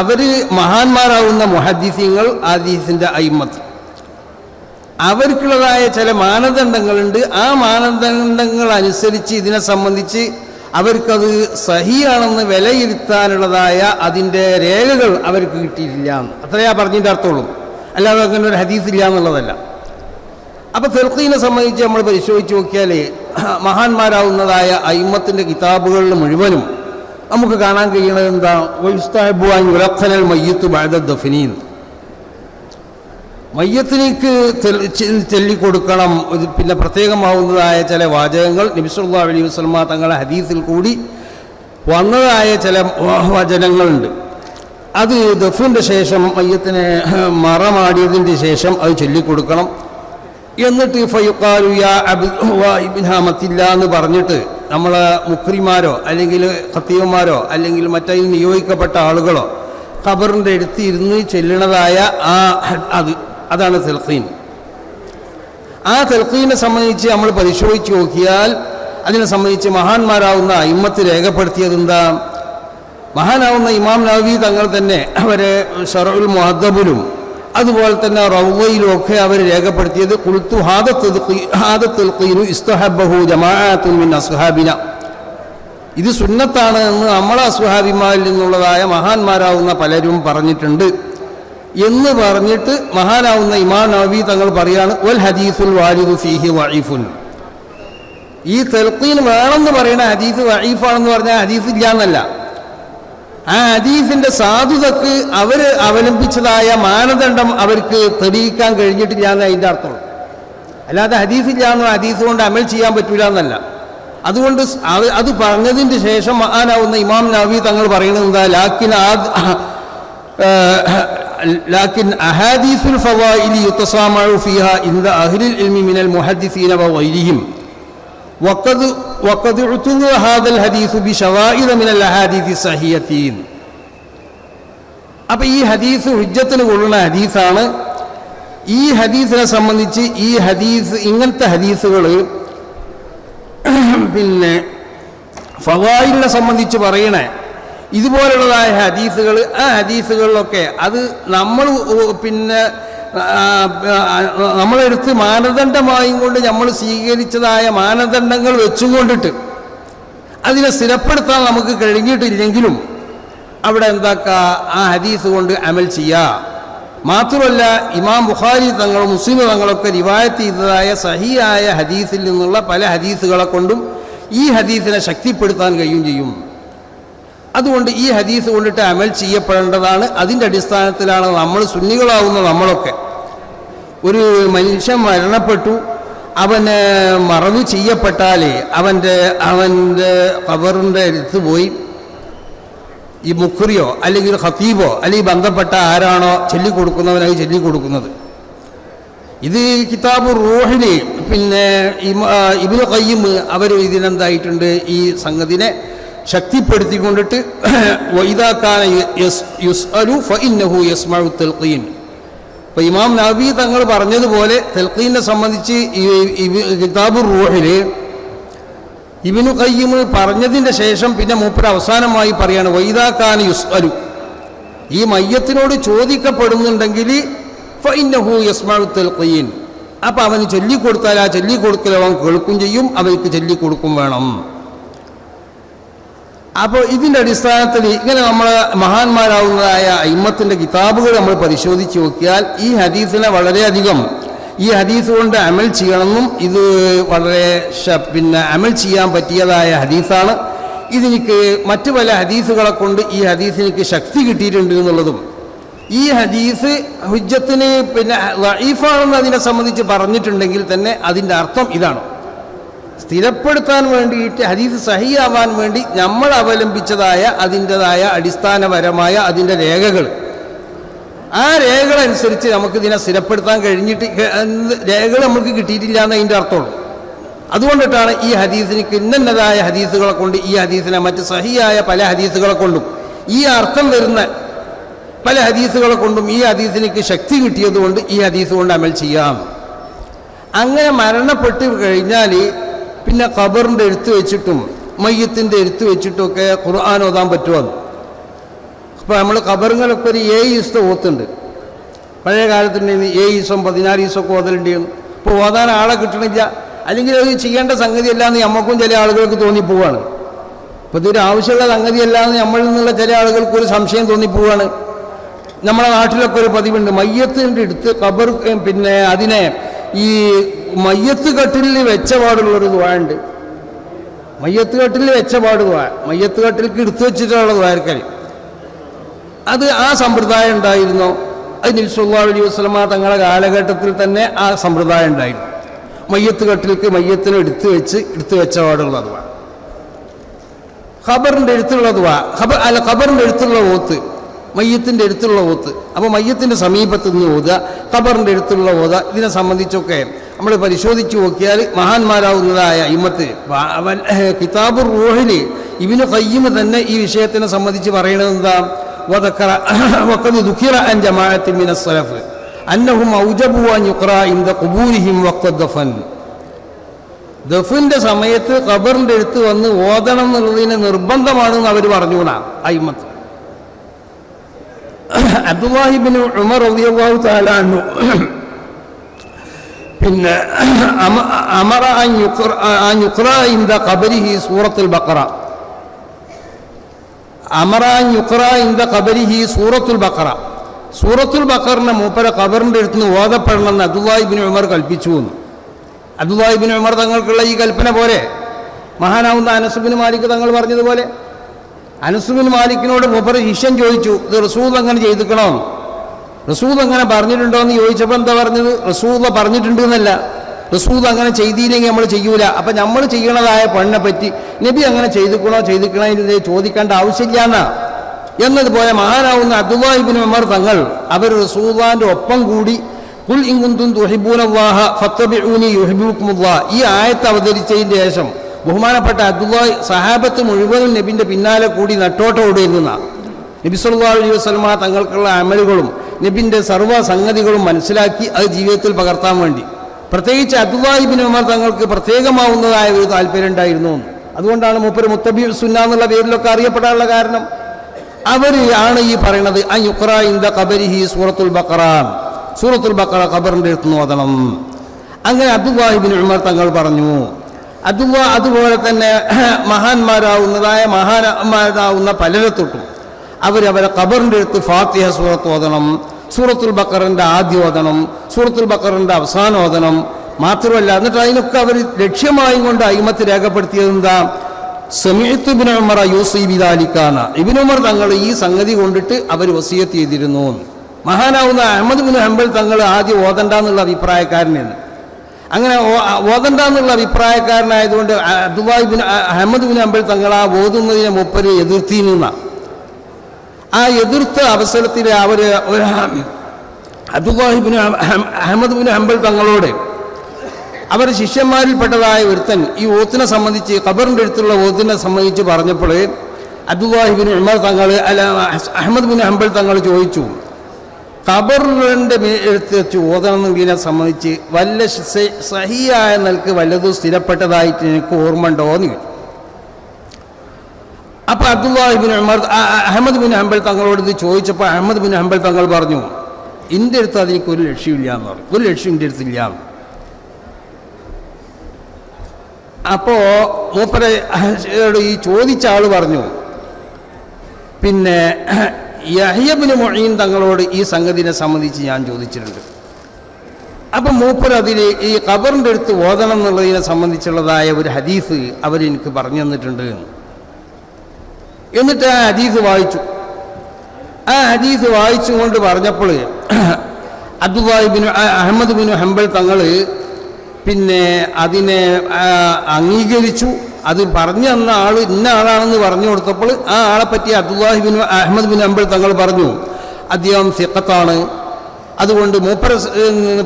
അവർ മഹാന്മാരാവുന്ന മുഹദ്ദിസീങ്ങൾ, ഹദീസിൻ്റെ അയിമ്മത്ത്, അവർക്കുള്ളതായ ചില മാനദണ്ഡങ്ങളുണ്ട്. ആ മാനദണ്ഡങ്ങൾ അനുസരിച്ച് ഇതിനെ സംബന്ധിച്ച് അവർക്കത് സഹിയാണെന്ന് വിലയിരുത്താനുള്ളതായ അതിൻ്റെ രേഖകൾ അവർക്ക് കിട്ടിയിട്ടില്ല എന്ന് അത്രയാ പറഞ്ഞതിൻ്റെ അർത്ഥമുള്ളൂ. അല്ലാതെ അങ്ങനെ ഒരു ഹദീസില്ല എന്നുള്ളതല്ല. അപ്പോൾ തെൽഖീനെ സംബന്ധിച്ച് നമ്മൾ പരിശോധിച്ച് നോക്കിയാൽ മഹാന്മാരാവുന്നതായ അയിമ്മത്തിൻ്റെ കിതാബുകളിൽ മുഴുവനും നമുക്ക് കാണാൻ കഴിയുന്നത് എന്താ? വയുസ്തഹബ്ബുഅൻ യുലഖ്ഖനൽ മയ്യിത്തു ബഅദ ദഫ്നീൻ, മയ്യത്തിലേക്ക് ചൊല്ലിക്കൊടുക്കണം. പിന്നെ പ്രത്യേകമാവുന്നതായ ചില വാചകങ്ങൾ നബി സല്ലല്ലാഹു അലൈഹി വസല്ലം തങ്ങളുടെ ഹദീസിൽ കൂടി വന്നതായ ചില വചനങ്ങളുണ്ട്. അത് ദഫിൻ്റെ ശേഷം, മയ്യത്തിനെ മറമാടിയതിൻ്റെ ശേഷം അത് ചൊല്ലിക്കൊടുക്കണം. എന്നിട്ട് ഫയുഖാലു യാ ഇബ്നാമത്തില്ല എന്ന് പറഞ്ഞിട്ട് നമ്മളെ മുക്രിമാരോ അല്ലെങ്കിൽ ഖത്തീബുമാരോ അല്ലെങ്കിൽ മറ്റതിൽ നിയോഗിക്കപ്പെട്ട ആളുകളോ ഖബറിൻ്റെ അടുത്ത് ഇരുന്ന് ചെല്ലണതായ അതാണ് തെൽഖീൻ. ആ തെൽഖീനെ സംബന്ധിച്ച് നമ്മൾ പരിശോധിച്ച് നോക്കിയാൽ അതിനെ സംബന്ധിച്ച് മഹാന്മാരാവുന്ന അയിമ്മത്ത് രേഖപ്പെടുത്തിയത് എന്താ? മഹാനാവുന്ന ഇമാം നവവി തങ്ങൾ തന്നെ അവരെ ശറഉൽ മുഹദ്ദബിലും അതുപോലെ തന്നെ റൗളയിലും ഒക്കെ അവർ രേഖപ്പെടുത്തിയത് ഖുൽതു ഹാദ തെൽഖീനു ഇസ്തഹബ്ബഹു ജമാഅത്തുൻ മിൻ അസ്ഹാബിന, ഇത് സുന്നത്താണ് എന്ന് നമ്മളെ അസ്ഹാബിമാരിൽ നിന്നുള്ളതായ മഹാന്മാരാവുന്ന പലരും പറഞ്ഞിട്ടുണ്ട് എന്ന് പറഞ്ഞിട്ട് മഹാനാവുന്ന ഇമാം നവവി തങ്ങൾ പറയാണ് വൽ ഹദീസുൽ വാരിദു ഫീഹി വഈഫുൻ, ഈ തെൽഖീൻ വേണമെന്ന് പറയുന്ന ഹദീസ് വഈഫാണെന്ന് പറഞ്ഞാൽ ഹദീസ് ഇല്ല എന്നല്ല, ആ ഹദീസിൻ്റെ സാധുതക്ക് അവർ അവലംബിച്ചതായ മാനദണ്ഡം അവർക്ക് തെളിയിക്കാൻ കഴിഞ്ഞിട്ടില്ല എന്ന് അതിൻ്റെ അർത്ഥമുള്ളൂ. അല്ലാതെ ഹദീസ് ഇല്ല എന്നോ ഹദീസ് കൊണ്ട് അമൽ ചെയ്യാൻ പറ്റില്ല എന്നല്ല. അതുകൊണ്ട് അത് പറഞ്ഞതിൻ്റെ ശേഷം മഹാനാവുന്ന ഇമാം നവവി തങ്ങൾ പറയുന്നത് എന്താ? ലാക്കിൻ അഹാദീസുൽ ഫവായിലി യുതസാമഉ ഫീഹാ ഇൻദ അഹ്ലിൽ ഇൽമി മിനൽ മുഹദ്ദിസീന വഗൈരിഹിം വഖദ് ഉതുദ ഹാദൽ ഹദീസു ബിശവാഇദ മിനൽ അഹാദീസി സഹിഹതീൻ. അപ്പോൾ ഈ ഹദീസ് ഹുജ്ജത്തിന് കൊള്ളുന്ന ഹദീസാണ്. ഈ ഹദീസിനെ സംബന്ധിച്ച് ഈ ഹദീസ് ഇങ്ങനത്തെ ഹദീസുകൾ പിന്നെ ഫവായിലിനെ സംബന്ധിച്ച് പറയണേ ഇതുപോലുള്ളതായ ഹദീസുകൾ, ആ ഹദീസുകളിലൊക്കെ അത് നമ്മളെടുത്ത് മാനദണ്ഡമായും കൊണ്ട് നമ്മൾ സ്വീകരിച്ചതായ മാനദണ്ഡങ്ങൾ വെച്ചും കൊണ്ടിട്ട് അതിനെ സ്ഥിരപ്പെടുത്താൻ നമുക്ക് കഴിഞ്ഞിട്ടില്ലെങ്കിലും അവിടെ എന്താക്കുക, ആ ഹദീസ് കൊണ്ട് അമൽ ചെയ്യുക. മാത്രമല്ല ഇമാം ബുഖാരി തങ്ങൾ മുസ്ലിം തങ്ങളൊക്കെ റിവായത്ത് ചെയ്തതായ സഹിയായ ഹദീസിൽ നിന്നുള്ള പല ഹദീസുകളെ കൊണ്ടും ഈ ഹദീസിനെ ശക്തിപ്പെടുത്താൻ കഴിയും ചെയ്യും. അതുകൊണ്ട് ഈ ഹദീസ് കൊണ്ടിട്ട് അമൽ ചെയ്യപ്പെടേണ്ടതാണ്. അതിൻ്റെ അടിസ്ഥാനത്തിലാണ് നമ്മൾ സുന്നികളാവുന്ന നമ്മളൊക്കെ. ഒരു മനുഷ്യൻ മരണപ്പെട്ടു, അവന് മറവ് ചെയ്യപ്പെട്ടാലേ അവൻ്റെ ഖബറിൻ്റെ അടുത്ത് പോയി ഈ മുഖ്രിയോ അല്ലെങ്കിൽ ഖത്തീബോ അല്ലെങ്കിൽ ബന്ധപ്പെട്ട ആരാണോ ചൊല്ലിക്കൊടുക്കുന്നവനായി ചൊല്ലിക്കൊടുക്കുന്നത്. ഇത് കിതാബ് റൂഹിൽ പിന്നെ ഇബ്നു ഖയ്യിം അവർ ഇതിനെന്തായിട്ടുണ്ട്, ഈ സംഗതിനെ ശക്തിപ്പെടുത്തിക്കൊണ്ടിട്ട് വഇദാ കാന യുസ്അലു ഫഇന്നഹു യസ്മഉ തൽഖീൻ. അപ്പോൾ ഇമാം നവവി തങ്ങൾ പറഞ്ഞതുപോലെ തൽഖീനെ സംബന്ധിച്ച് കിതാബ് റൂഹിൽ ഇബ്നു ഖയ്യിം പറഞ്ഞതിൻ്റെ ശേഷം പിന്നെ മൂപ്പര് അവസാനമായി പറയാണ് വഇദാ കാന യുസ്അലു, ഈ മയ്യത്തിനോട് ചോദിക്കപ്പെടുന്നുണ്ടെങ്കിൽ ഫഇന്നഹു യസ്മഉ തൽഖീൻ, അപ്പോൾ അവന് ചൊല്ലിക്കൊടുത്താൽ ആ ചൊല്ലിക്കൊടുക്കൽ അവൻ കേൾക്കും ചെയ്യും, അവർക്ക് ചൊല്ലിക്കൊടുക്കും വേണം. അപ്പോൾ ഇതിൻ്റെ അടിസ്ഥാനത്തിൽ ഇങ്ങനെ നമ്മൾ മഹാന്മാരാവുന്നതായ അയിമ്മത്തിൻ്റെ കിതാബുകൾ നമ്മൾ പരിശോധിച്ച് നോക്കിയാൽ ഈ ഹദീസിനെ വളരെയധികം ഈ ഹദീസ് കൊണ്ട് അമൽ ചെയ്യണമെന്നും ഇത് വളരെ അമൽ ചെയ്യാൻ പറ്റിയതായ ഹദീസാണ്. ഇതെനിക്ക് മറ്റു പല ഹദീസുകളെ കൊണ്ട് ഈ ഹദീസിനെനിക്ക് ശക്തി കിട്ടിയിട്ടുണ്ട് എന്നുള്ളതും, ഈ ഹദീസ് ഹുജ്ജത്തിന് വഈഫാണെന്ന് അതിനെ സംബന്ധിച്ച് പറഞ്ഞിട്ടുണ്ടെങ്കിൽ തന്നെ അതിൻ്റെ അർത്ഥം ഇതാണ്. സ്ഥിരപ്പെടുത്താൻ വേണ്ടിയിട്ട് ഹദീസ് സഹിയാവാൻ വേണ്ടി നമ്മൾ അവലംബിച്ചതായ അതിൻ്റെതായ അടിസ്ഥാനപരമായ അതിൻ്റെ രേഖകൾ, ആ രേഖകളനുസരിച്ച് നമുക്കിതിനെ സ്ഥിരപ്പെടുത്താൻ കഴിഞ്ഞിട്ട് രേഖകൾ നമുക്ക് കിട്ടിയിട്ടില്ല എന്ന് അതിൻ്റെ അർത്ഥമുള്ളൂ. അതുകൊണ്ടിട്ടാണ് ഈ ഹദീസിനിക്ക് ഇന്നതായ ഹദീസുകളെ കൊണ്ട് ഈ ഹദീസിനെ മറ്റ് സഹിയായ പല ഹദീസുകളെ കൊണ്ടും ഈ അർത്ഥം വരുന്ന പല ഹദീസുകളെ കൊണ്ടും ഈ ഹദീസിനിക്ക് ശക്തി കിട്ടിയതുകൊണ്ട് ഈ ഹദീസ് കൊണ്ട് അമൽ ചെയ്യാം. അങ്ങനെ മരണപ്പെട്ട് കഴിഞ്ഞാൽ പിന്നെ ഖബറിൻ്റെ എഴുത്ത് വെച്ചിട്ടും മയ്യത്തിൻ്റെ എഴുത്ത് വെച്ചിട്ടൊക്കെ ഖുർആൻ ഓതാൻ പറ്റുമോ? അപ്പോൾ നമ്മൾ ഖബറുകളൊക്കെ ഒരു 7 ദിവസത്തെ ഓത്തുണ്ട്. പഴയ കാലത്തുണ്ടെങ്കിൽ 7 ദിവസം 14 ദിവസമൊക്കെ ഓതലുണ്ടായിരുന്നു. ഇപ്പോൾ ഓതാൻ ആളെ കിട്ടണില്ല, അല്ലെങ്കിൽ അത് ചെയ്യേണ്ട സംഗതിയല്ല എന്ന് നമുക്കും ചില ആളുകൾക്ക് തോന്നിപ്പോവാണ്. അപ്പോൾ ഇതൊരു ആവശ്യമുള്ള സംഗതിയല്ല എന്ന് നമ്മളിൽ നിന്നുള്ള ചില ആളുകൾക്ക് ഒരു സംശയം തോന്നിപ്പോവാണ്. നമ്മളെ നാട്ടിലൊക്കെ ഒരു പതിവുണ്ട്, മയ്യത്തിൻ്റെ അടുത്ത് ഖബർ പിന്നെ അതിനെ ഈ മയ്യത്ത് കട്ടിലിൽ വെച്ച പാടുള്ളൊരു ദുആണ്ട്. മയ്യത്ത് കട്ടിലിൽ വെച്ച പാട് ദുആ, മയ്യത്ത് കട്ടിലേക്ക് എടുത്തു വെച്ചിട്ടുള്ള ദുആർക്കൽ അത് ആ സമ്പ്രദായം ഉണ്ടായിരുന്നോ? അത് നബി സല്ലല്ലാഹു അലൈഹി വസല്ലമ തങ്ങളുടെ കാലഘട്ടത്തിൽ തന്നെ ആ സമ്പ്രദായം ഉണ്ടായിരുന്നു. മയ്യത്ത് കട്ടിലേക്ക് മയ്യത്തിനെ എടുത്തു വെച്ച പാടുള്ള ദുആ, ഖബറിൻ്റെ അടുത്തുള്ള ദുആ, ഖബറിൻ്റെ അടുത്തുള്ള ഓത്ത്, മയ്യത്തിൻ്റെ അടുത്തുള്ള ഓത്ത്. അപ്പോൾ മയ്യത്തിൻ്റെ സമീപത്ത് നിന്ന് ഓതുക, ഖബറിൻ്റെ അടുത്തുള്ള ഓത, ഇതിനെ സംബന്ധിച്ചൊക്കെ നമ്മൾ പരിശോധിച്ച് നോക്കിയാൽ മഹാന്മാരാവുന്നതായ ഇമ്മത്ത് കിതാബുർ റൂഹിൽ ഇബ്നു ഖയ്യിം തന്നെ ഈ വിഷയത്തിനെ സംബന്ധിച്ച് പറയുന്നത് എന്താ? വഖദ് ദുഖിറ അൻ ജമാഅത്തിൻ മിനസ് സലഫ് അന്നഹും ഔജബു അൻ യുഖറ ഇൻദ ഖുബൂരിഹിം വഖ്ത ദഫൻ. ദഫിൻ്റെ സമയത്ത് ഖബറിൻ്റെ അടുത്ത് വന്ന് ഓതണം എന്നുള്ളതിന് നിർബന്ധമാണെന്ന് അവർ പറഞ്ഞുകൂടാ അയിമത്ത്. അബ്ദുല്ലാഹി ഇബ്നു ഉമർ റളിയല്ലാഹു തആല അൻഹു പിന്നെ അമറ അൻ യുഖറ ഇൻദ ഖബരിഹി സൂറത്തുൽ ബഖറ, അമറ അൻ യുഖറ ഇൻദ ഖബരിഹി സൂറത്തുൽ ബഖറ, സൂറത്തുൽ ബഖറിനെ മൂപ്പര ഖബറിൻ്റെ അടുത്ത് നിന്ന് ഓതപ്പെടണമെന്ന് അബ്ദുല്ലാഹി ഇബ്നു ഉമർ കൽപ്പിച്ചു എന്ന്. അബ്ദുല്ലാഹി ഇബ്നു ഉമർ തങ്ങൾക്കുള്ള ഈ കൽപ്പന പോലെ മഹാനാവുന്ന അനസ് ബിൻ മാലിക് തങ്ങൾ പറഞ്ഞതുപോലെ അനസ് ബിൻ മാലിക്കിനോട് മൂപ്പർ ശിഷ്യൻ ചോദിച്ചു, ഇത് റസൂൽ അങ്ങനെ ചെയ്തിക്കണോ, റസൂൽ അങ്ങനെ പറഞ്ഞിട്ടുണ്ടോ എന്ന് ചോദിച്ചപ്പോൾ എന്താ പറഞ്ഞത്? റസൂൽ പറഞ്ഞിട്ടുണ്ട് എന്നല്ല, റസൂൽ അങ്ങനെ ചെയ്തില്ലെങ്കിൽ നമ്മൾ ചെയ്യൂല. അപ്പം നമ്മൾ ചെയ്യണതായ പണിനെ പറ്റി നബി അങ്ങനെ ചെയ്തിക്കണോ ചോദിക്കേണ്ട ആവശ്യമില്ല എന്നാ. എന്നതുപോലെ മഹാനാവുന്ന അബ്ദുല്ലാഹി ഇബ്നു ഉമർ തങ്ങൾ അവർ റസൂലുള്ളാഹിന്റെ ഒപ്പം കൂടി ഖുൽ ഇൻ കുൻതും തുഹിബ്ബൂനല്ലാഹ ഫത്തബിഊനി യുഹിബ്ബുക്കുമുല്ലാഹ് ഈ ആയത്ത് അവതരിച്ചതിന് ശേഷം ബഹുമാനപ്പെട്ട അബ്ദുല്ലാഹി സഹാബത്ത് മുഴുവനും നബിൻ്റെ പിന്നാലെ കൂടി നട്ടോട്ടോടുന്ന നബി സല്ലല്ലാഹു അലൈഹി വസല്ലമ തങ്ങൾക്കുള്ള അമലുകളും നബിൻ്റെ സർവ്വ സംഗതികളും മനസ്സിലാക്കി അത് ജീവിതത്തിൽ പകർത്താൻ വേണ്ടി പ്രത്യേകിച്ച് അബ്ദുല്ലാഹി ഇബ്നു ഉമർ തങ്ങൾക്ക് പ്രത്യേകമാവുന്നതായ ഒരു താല്പര്യം ഉണ്ടായിരുന്നു. അതുകൊണ്ടാണ് മൂപ്പര് മുത്തബി സുന്ന എന്നുള്ള പേരിലൊക്കെ അറിയപ്പെടാനുള്ള കാരണം. അവർ ആണ് ഈ പറയണത് അൻ യുഖറ ഇൻദ ഖബരിഹി സൂറത്തുൽ ബഖറ, സൂറത്തുൽ ബഖറ ഖബറിൻ്റെ അടുത്ത് ഓതണം. അങ്ങനെ അബ്ദുല്ലാഹി ഇബ്നു ഉമർ തങ്ങൾ പറഞ്ഞു. അതുപോലെ തന്നെ മഹാന്മാരാവുന്ന പലരെ തൊട്ടും അവരവരെ ഖബറിൻ്റെ അടുത്ത് ഫാത്തിഹ സൂറത്ത് ഓതണം, സൂറത്തുൽ ബഖറിൻ്റെ ആദ്യം ഓതണം, സൂറത്തുൽ ബഖറിൻ്റെ അവസാനം ഓതണം. മാത്രമല്ല എന്നിട്ട് അതിനൊക്കെ അവർ ലക്ഷ്യമായും കൊണ്ട് അയിമത്ത് രേഖപ്പെടുത്തിയത് എന്താ? സമീഅത്തു ഇബ്നു ഉമർ യൂസി ബിദാലികാന, ഇബ്നു ഉമർ തങ്ങൾ ഈ സംഗതി കൊണ്ടിട്ട് അവർ വസിയത്ത് ചെയ്തിരുന്നു. മഹാനാവുന്ന അഹ്മദ് ബിൻ ഹംബൽ തങ്ങൾ ആദ്യം ഓതണ്ടെന്നുള്ള അഭിപ്രായക്കാരനാണ്. അങ്ങനെ ഓതണ്ടെന്നുള്ള അഭിപ്രായക്കാരനായതുകൊണ്ട് അഹ്മദ് ബിൻ ഹംബൽ തങ്ങൾ ആ ഓതുന്നതിനെ മൂപ്പര് എതിർത്തിരുന്ന ആ എതിർത്ത അവസരത്തിൽ അവർ അഹ്മദ് ബിൻ ഹംബൽ തങ്ങളോട് അവർ ശിഷ്യന്മാരിൽപ്പെട്ടതായ ഒരുത്തൻ ഈ ഓത്തിനെ സംബന്ധിച്ച് ഖബറിൻ്റെ അടുത്തുള്ള ഓത്തിനെ സംബന്ധിച്ച് പറഞ്ഞപ്പോൾ അബ്ദുല്ലാഹി ഇബ്നു ഉമർ തങ്ങൾ അഹ്മദ് ബിൻ ഹംബൽ തങ്ങൾ ചോദിച്ചു, ഖബറിൻ്റെ എടുത്ത് വെച്ച് ഓതണമെന്നതിനെ സംബന്ധിച്ച് വല്ല സഹിയായ നിലക്ക് വല്ലതും സ്ഥിരപ്പെട്ടതായിട്ട് എനിക്ക് ഓർമ്മ ഉണ്ടോ എന്ന് ചോദിച്ചു. അപ്പോൾ Abdullahi ibn Umar Ahmad bin Hanbal തങ്ങളോട് ഇത് ചോദിച്ചപ്പോൾ അഹ്മദ് ബിൻ ഹംബൽ തങ്ങൾ പറഞ്ഞു, എൻ്റെ അടുത്ത് അതെനിക്ക് ഒരു ലക്ഷ്യമില്ല എന്ന് പറഞ്ഞു, ഒരു ലക്ഷ്യം എൻ്റെ അടുത്തില്ല. അപ്പോൾ മൂപ്പരെ ഈ ചോദിച്ച ആൾ പറഞ്ഞു, പിന്നെ യഹ്യ ഇബ്നു മുഈൻ തങ്ങളോട് ഈ സംഗതിനെ സംബന്ധിച്ച് ഞാൻ ചോദിച്ചിട്ടുണ്ട്. അപ്പം മൂപ്പർ അതിൽ ഈ ഖബറിൻ്റെ അടുത്ത് ഓതണം എന്നുള്ളതിനെ സംബന്ധിച്ചുള്ളതായ ഒരു ഹദീസ് അവരെനിക്ക് പറഞ്ഞു തന്നിട്ടുണ്ട്. എന്നിട്ട് ആ ഹദീസ് വായിച്ചു. ആ ഹദീസ് വായിച്ചുകൊണ്ട് പറഞ്ഞപ്പോൾ അഹ്മദ് ബിൻ ഹംബൽ തങ്ങൾ പിന്നെ അതിനെ അംഗീകരിച്ചു. അത് പറഞ്ഞു തന്ന ആൾ ഇന്ന ആളാണെന്ന് പറഞ്ഞു കൊടുത്തപ്പോൾ ആ ആളെപ്പറ്റി അഹ്മദ് ബിൻ ഹംബൽ തങ്ങൾ പറഞ്ഞു, അദ്ദേഹം സിഖത്താണ്, അതുകൊണ്ട് മൂപ്പര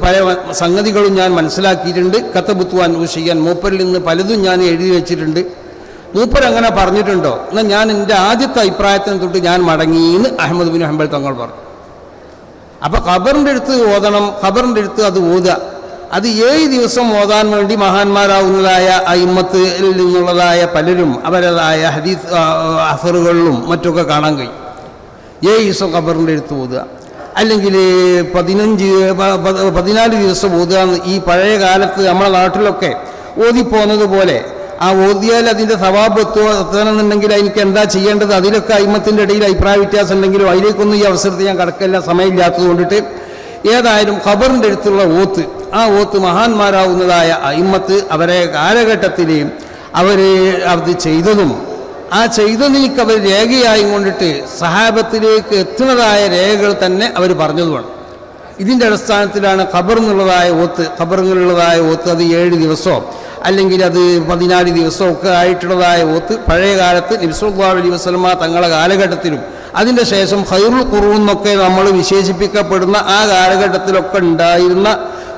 പല സംഗതികളും ഞാൻ മനസ്സിലാക്കിയിട്ടുണ്ട്. കത്തബുത്തുവാൻ ഊഷിയാൻ മൂപ്പരിൽ നിന്ന് പലതും ഞാൻ എഴുതി വെച്ചിട്ടുണ്ട്. മൂപ്പരങ്ങനെ പറഞ്ഞിട്ടുണ്ടോ? എന്നാൽ ഞാൻ എൻ്റെ ആദ്യത്തെ അഭിപ്രായത്തിന് തൊട്ട് ഞാൻ മടങ്ങിയെന്ന് അഹ്മദ് ബിൻ ഹംബൽ തങ്ങൾ പറഞ്ഞു. അപ്പോൾ ഖബറിൻ്റെ അടുത്ത് ഓതണം, ഖബറിൻ്റെ അടുത്ത് അത് ഓതുക, അത് 7 ദിവസം ഓതാൻ വേണ്ടി മഹാന്മാരാവുന്നതായ അയിമ്മത്തിൽ നിന്നുള്ളതായ പലരും അവരതായ ഹദീസ് അസറുകളിലും മറ്റൊക്കെ കാണാൻ കഴിയും. 7 ദിവസം ഖബറിൻ്റെ അടുത്ത് ഓതുക, അല്ലെങ്കിൽ 14 ദിവസം ഓതുക. ഈ പഴയ കാലത്ത് നമ്മുടെ നാട്ടിലൊക്കെ ഓതിപ്പോകുന്നത് പോലെ ആ ഓതിയാൽ അതിൻ്റെ സവാബ് എത്തണമെന്നുണ്ടെങ്കിൽ എനിക്ക് എന്താ ചെയ്യേണ്ടത്, അതിലൊക്കെ അയിമ്മത്തിൻ്റെ ഇടയിൽ അഭിപ്രായ വ്യത്യാസം ഉണ്ടെങ്കിലും അതിലേക്കൊന്നും ഈ അവസരത്തിൽ ഞാൻ കടക്കല്ല, സമയമില്ലാത്തത് കൊണ്ടിട്ട്. ഏതായാലും ഖബറിൻ്റെ അടുത്തുള്ള ഓത്ത്, ആ ഓത്ത് മഹാന്മാരാവുന്നതായ അയിമ്മത്ത് അവരെ കാലഘട്ടത്തിൽ അവർ അത് ചെയ്തതും ആ ചെയ്തതിലേക്ക് അവർ രേഖയായി കൊണ്ടിട്ട് സഹാബത്തിലേക്ക് എത്തുന്നതായ രേഖകൾ തന്നെ അവർ പറഞ്ഞതുമാണ്. ഇതിൻ്റെ അടിസ്ഥാനത്തിലാണ് ഖബറിനുള്ളതായ ഓത്ത് അത് 7 ദിവസമോ അല്ലെങ്കിൽ അത് 14 ദിവസമോ ഒക്കെ ആയിട്ടുള്ളതായ ഓത്ത് പഴയ കാലത്ത് നബി സല്ലല്ലാഹു അലൈഹി വസല്ലമ തങ്ങളുടെ കാലഘട്ടത്തിലും അതിൻ്റെ ശേഷം ഖൈറുൽ ഖുറൂൻ എന്നൊക്കെ നമ്മൾ വിശേഷിപ്പിക്കപ്പെടുന്ന ആ കാലഘട്ടത്തിലൊക്കെ ഉണ്ടായിരുന്ന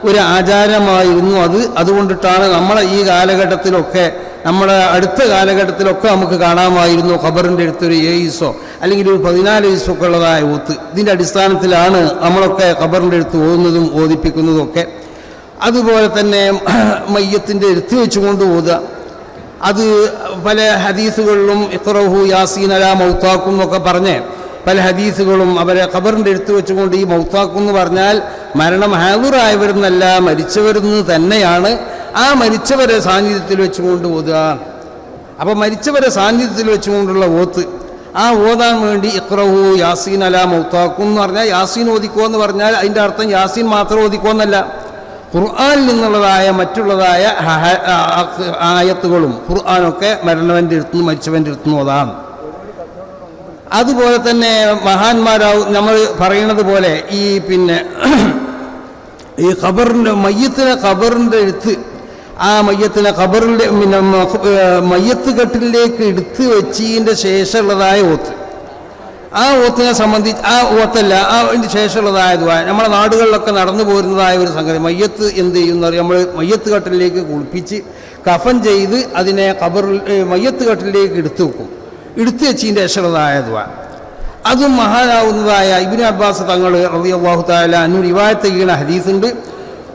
ഒരു ആചാരമായിരുന്നു അത്. അതുകൊണ്ടിട്ടാണ് നമ്മളെ ഈ കാലഘട്ടത്തിലൊക്കെ നമ്മുടെ അടുത്ത കാലഘട്ടത്തിലൊക്കെ നമുക്ക് കാണാമായിരുന്നു ഖബറിൻ്റെ അടുത്തൊരു 7 ദിവസമോ അല്ലെങ്കിൽ ഒരു 14 ദിവസമൊക്കെ ഉള്ളതായ ഓത്ത്. ഇതിൻ്റെ അടിസ്ഥാനത്തിലാണ് നമ്മളൊക്കെ ഖബറിൻ്റെ അടുത്ത് ഓതുന്നതും ഓതിപ്പിക്കുന്നതും ഒക്കെ. അതുപോലെ തന്നെ മയ്യത്തിൻ്റെ എടുത്ത് വെച്ചുകൊണ്ട് ഓതുക, അത് പല ഹദീസുകളിലും ഇഖ്റഉ യാസീൻ അലാ മൗതാക്കും എന്നൊക്കെ പറഞ്ഞ് പല ഹദീസുകളും അവരെ ഖബറിൻ്റെ എടുത്ത് വെച്ചുകൊണ്ട്, ഈ മൗതാക്കും എന്ന് പറഞ്ഞാൽ മരണം ഹാദിറായവരെന്നല്ല മരിച്ചവരെന്ന് തന്നെയാണ്, ആ മരിച്ചവരെ സാന്നിധ്യത്തിൽ വെച്ചുകൊണ്ട് ഓതുക. അപ്പോൾ മരിച്ചവരെ സാന്നിധ്യത്തിൽ വെച്ചുകൊണ്ടുള്ള ഓത്ത്, ആ ഓതാൻ വേണ്ടി ഇഖ്റഉ യാസീൻ അലാ മൗതാക്കും എന്ന് പറഞ്ഞാൽ യാസീൻ ഓതിക്കോ എന്ന് പറഞ്ഞാൽ അതിൻ്റെ അർത്ഥം യാസീൻ മാത്രം ഓതിക്കോ എന്നല്ല, ഖുർആനിൽ നിന്നുള്ളതായ മറ്റുള്ളതായ ആയത്തുകളും ഖുർആനൊക്കെ മരണവൻ്റെ അടുത്തുനിന്ന് മരിച്ചവൻ്റെ അടുത്തുനിന്ന് ഓതാം. അതുപോലെ തന്നെ മഹാന്മാരാവും നമ്മൾ പറയുന്നത് പോലെ ഈ ഈ ഖബറിൻ്റെ ഖബറിൻ്റെ അടുത്ത് ആ മയ്യത്തിനെ ഖബറിൻ്റെ മയ്യത്ത് കെട്ടിലേക്ക് എടുത്ത് വെച്ചതിൻ്റെ ശേഷമുള്ളതായ ഓത്ത്, ആ ഓത്തിനെ സംബന്ധിച്ച് ആ ഓത്തല്ല അതിന് ശേഷമുള്ളതായ ദുആ നമ്മുടെ നാടുകളിലൊക്കെ നടന്നു പോരുന്നതായ ഒരു സംഗതി. മയ്യത്ത് എന്ത് ചെയ്യുന്ന നമ്മൾ മയ്യത്ത് കെട്ടിലേക്ക് കുളിപ്പിച്ച് കഫൻ ചെയ്ത് അതിനെ മയ്യത്ത് കെട്ടിലേക്ക് എടുത്തു വെക്കും. എടുത്തു വെച്ചതിൻ്റെ ശേഷമുള്ളതായ ദുആ അതും മഹാനാവുന്നതായ ഇബ്നു അബ്ബാസ് തങ്ങൾ റളിയല്ലാഹു തആല അൻഹു റിവായത്ത് ചെയ്യുന്ന ഹദീസുണ്ട്.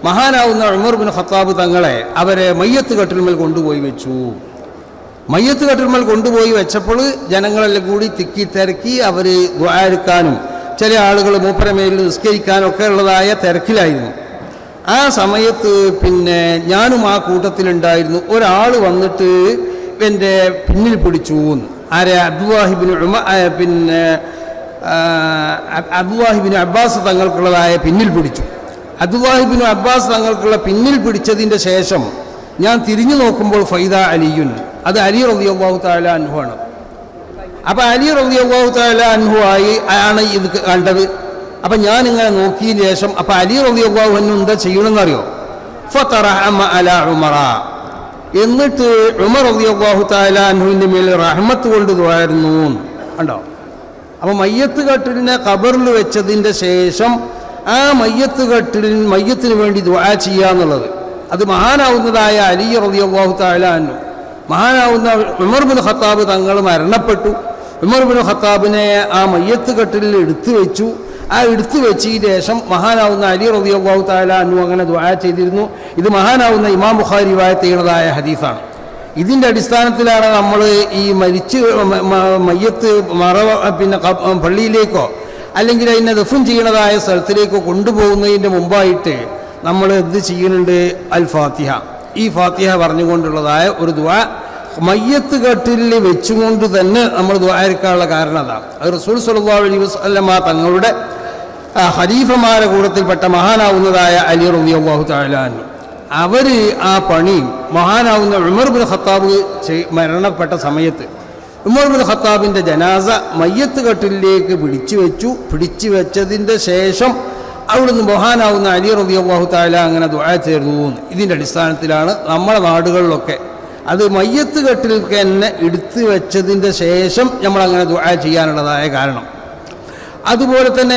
മഹാനാവുന്ന ഉമർ ബിൻ ഖത്താബ് തങ്ങളെ അവരെ മയ്യത്ത് കെട്ടിന്മേൽ കൊണ്ടുപോയി വെച്ചു. മയ്യത്ത് കെട്ടിന്മേൽ കൊണ്ടുപോയി വെച്ചപ്പോൾ ജനങ്ങളെല്ലാം കൂടി തിക്കി തിരക്കി അവർ ദുആ എടുക്കാനും ചില ആളുകൾ മൂപ്പരമേൽ നിസ്കരിക്കാനും ഒക്കെ ഉള്ളതായ തിരക്കിലായിരുന്നു. ആ സമയത്ത് ഞാനും ആ കൂട്ടത്തിലുണ്ടായിരുന്നു. ഒരാൾ വന്നിട്ട് എൻ്റെ പിന്നിൽ പിടിച്ചു. ആരെ? അബ്ദുല്ലാഹിബ്നു അബ്ബാസ് തങ്ങൾക്കുള്ളതായ പിന്നിൽ പിടിച്ചു. അബ്ദുല്ലാഹിബ്നു അബ്ബാസ് തങ്ങൾക്കുള്ള പിന്നിൽ പിടിച്ചതിൻ്റെ ശേഷം ഞാൻ തിരിഞ്ഞു നോക്കുമ്പോൾ ഫൈദ അലിയുൻ, അത് അലി റളിയല്ലാഹു തആല അൻഹു ആണ്. അപ്പം അലി റളിയല്ലാഹു തആല അൻഹു ആണ് ഇത് കണ്ടത്. അപ്പം ഞാനിങ്ങനെ നോക്കിയതിന് ശേഷം അപ്പം അലി റളിയല്ലാഹു അൻഹു എന്താ ചെയ്യണമെന്നറിയോ? ഫതറഹമ അലാ ഉമറ, എന്നിട്ട് ഉമർ റളിയല്ലാഹു തആല അൻഹുവിൻ്റെ മേൽ റഹ്മത്ത് കൊണ്ട് ദുആയിരുന്നു. കണ്ടോ? അപ്പം മയ്യത്ത് കട്ടിലിനെ ഖബറിൽ വെച്ചതിൻ്റെ ശേഷം ആ മയ്യത്തിന് വേണ്ടി ദുആ ചെയ്യുക എന്നുള്ളത് അത് മഹാനാവുന്നതായ അലി റളിയല്ലാഹു തആല അൻഹു, മഹാനാവുന്ന ഉമർ ബിൻ ഖത്താബ് തങ്ങൾ മരണപ്പെട്ടു. ഉമർ ബിൻ ഖത്താബിനെ ആ മയ്യത്ത് കട്ടിലിൽ എടുത്തു വെച്ചു. ആ എടുത്തു വെച്ചതിന് ശേഷം മഹാനാവുന്ന അലി റളിയല്ലാഹു തആല അൻഹു അങ്ങനെ ദുആ ചെയ്തിരുന്നു. ഇത് മഹാനാവുന്ന ഇമാം ബുഖാരി റിവായത്ത് ചെയ്യുന്നതായ ഹദീസാണ്. ഇതിൻ്റെ അടിസ്ഥാനത്തിലാണ് നമ്മൾ ഈ മയ്യത്ത് പള്ളിയിലേക്കോ അല്ലെങ്കിൽ അതിനെ ദഫൻ ചെയ്യണതായ സ്ഥലത്തിലേക്കോ കൊണ്ടുപോകുന്നതിൻ്റെ മുമ്പായിട്ട് നമ്മൾ എന്ത് ചെയ്യുന്നുണ്ട്? അൽ ഫാത്തിഹ, ഈ ഫാത്തിഹ പറഞ്ഞുകൊണ്ടുള്ളതായ ഒരു ദുആ മയ്യത്ത് കെട്ടിൽ വെച്ചുകൊണ്ട് തന്നെ നമ്മൾ ദുആ എടുക്കാനുള്ള കാരണം അതാണ്. അത് റസൂൽ സ്വല്ലല്ലാഹു അലൈഹി വസല്ലമ തങ്ങളുടെ ഖലീഫമാരുടെ കൂട്ടത്തിൽപ്പെട്ട മഹാനാവുന്നതായ അലി റളിയല്ലാഹു തആല അൻഹു അവർ ആ പണി മഹാനാവുന്ന ഉമർ ബിൻ ഖത്താബ് മരണപ്പെട്ട സമയത്ത് ഉമർ ബിൻ ഖത്താബിൻ്റെ ജനാസ മയ്യത്ത് കെട്ടിലേക്ക് പിടിച്ചു വെച്ചതിൻ്റെ ശേഷം അവിടുന്ന് മഹാനാവുന്ന അലി റളിയല്ലാഹു തആല അങ്ങനെ ദുആ ചെയ്തു. ഇതിൻ്റെ അടിസ്ഥാനത്തിലാണ് നമ്മുടെ നാടുകളിലൊക്കെ അത് മയ്യത്ത് കെട്ടിലേക്ക് തന്നെ എടുത്തു വെച്ചതിൻ്റെ ശേഷം നമ്മളങ്ങനെ ദുആ ചെയ്യാനുള്ളതായ കാരണം. അതുപോലെ തന്നെ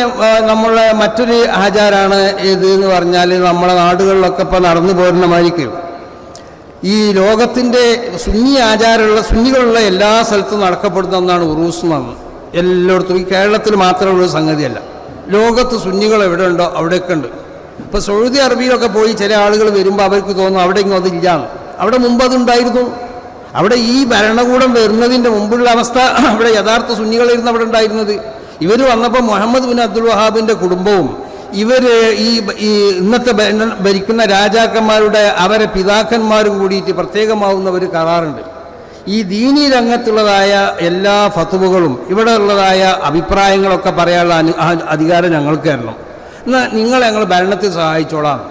നമ്മളെ മറ്റൊരു ആചാരമാണ് ഏത് എന്ന് പറഞ്ഞാൽ നമ്മളെ നാടുകളിലൊക്കെ ഇപ്പോൾ നടന്നു പോരുന്ന മാതിരിക്ക് ഈ ലോകത്തിൻ്റെ സുന്നികളുള്ള എല്ലാ സ്ഥലത്തും നടക്കപ്പെടുന്ന ഒന്നാണ് ഉറൂസ് എന്നാണ്. എല്ലായിടത്തും, ഈ കേരളത്തിൽ മാത്രമുള്ളൊരു സംഗതിയല്ല, ലോകത്ത് സുന്നികൾ എവിടെ ഉണ്ടോ അവിടെയൊക്കെ ഉണ്ട്. ഇപ്പോൾ സൗദി അറേബ്യയിലൊക്കെ പോയി ചില ആളുകൾ വരുമ്പോൾ അവർക്ക് തോന്നും അവിടെ ഇങ്ങോ അതില്ലാന്ന്. അവിടെ മുമ്പ് അതുണ്ടായിരുന്നു. അവിടെ ഈ ഭരണകൂടം വരുന്നതിൻ്റെ മുമ്പുള്ള അവസ്ഥ അവിടെ യഥാർത്ഥ സുന്നികളായിരുന്നു അവിടെ ഉണ്ടായിരുന്നത്. ഇവർ വന്നപ്പോൾ മുഹമ്മദ് ബിൻ അബ്ദുൽ വഹാബിൻ്റെ കുടുംബവും ഇവർ ഈ ഇന്നത്തെ ഭരിക്കുന്ന രാജാക്കന്മാരുടെ അവരെ പിതാക്കന്മാരും കൂടിയിട്ട് പ്രത്യേകമാവുന്ന ഒരു കരാറുണ്ട്. ഈ ദീനീ രംഗത്തുള്ളതായ എല്ലാ ഫത്വകളും ഇവിടെ ഉള്ളതായ അഭിപ്രായങ്ങളൊക്കെ പറയാനുള്ള അധികാരം ഞങ്ങൾക്ക് തരണം. എന്നാൽ നിങ്ങളെ ഞങ്ങൾ ഭരണത്തിൽ സഹായിച്ചോളാം.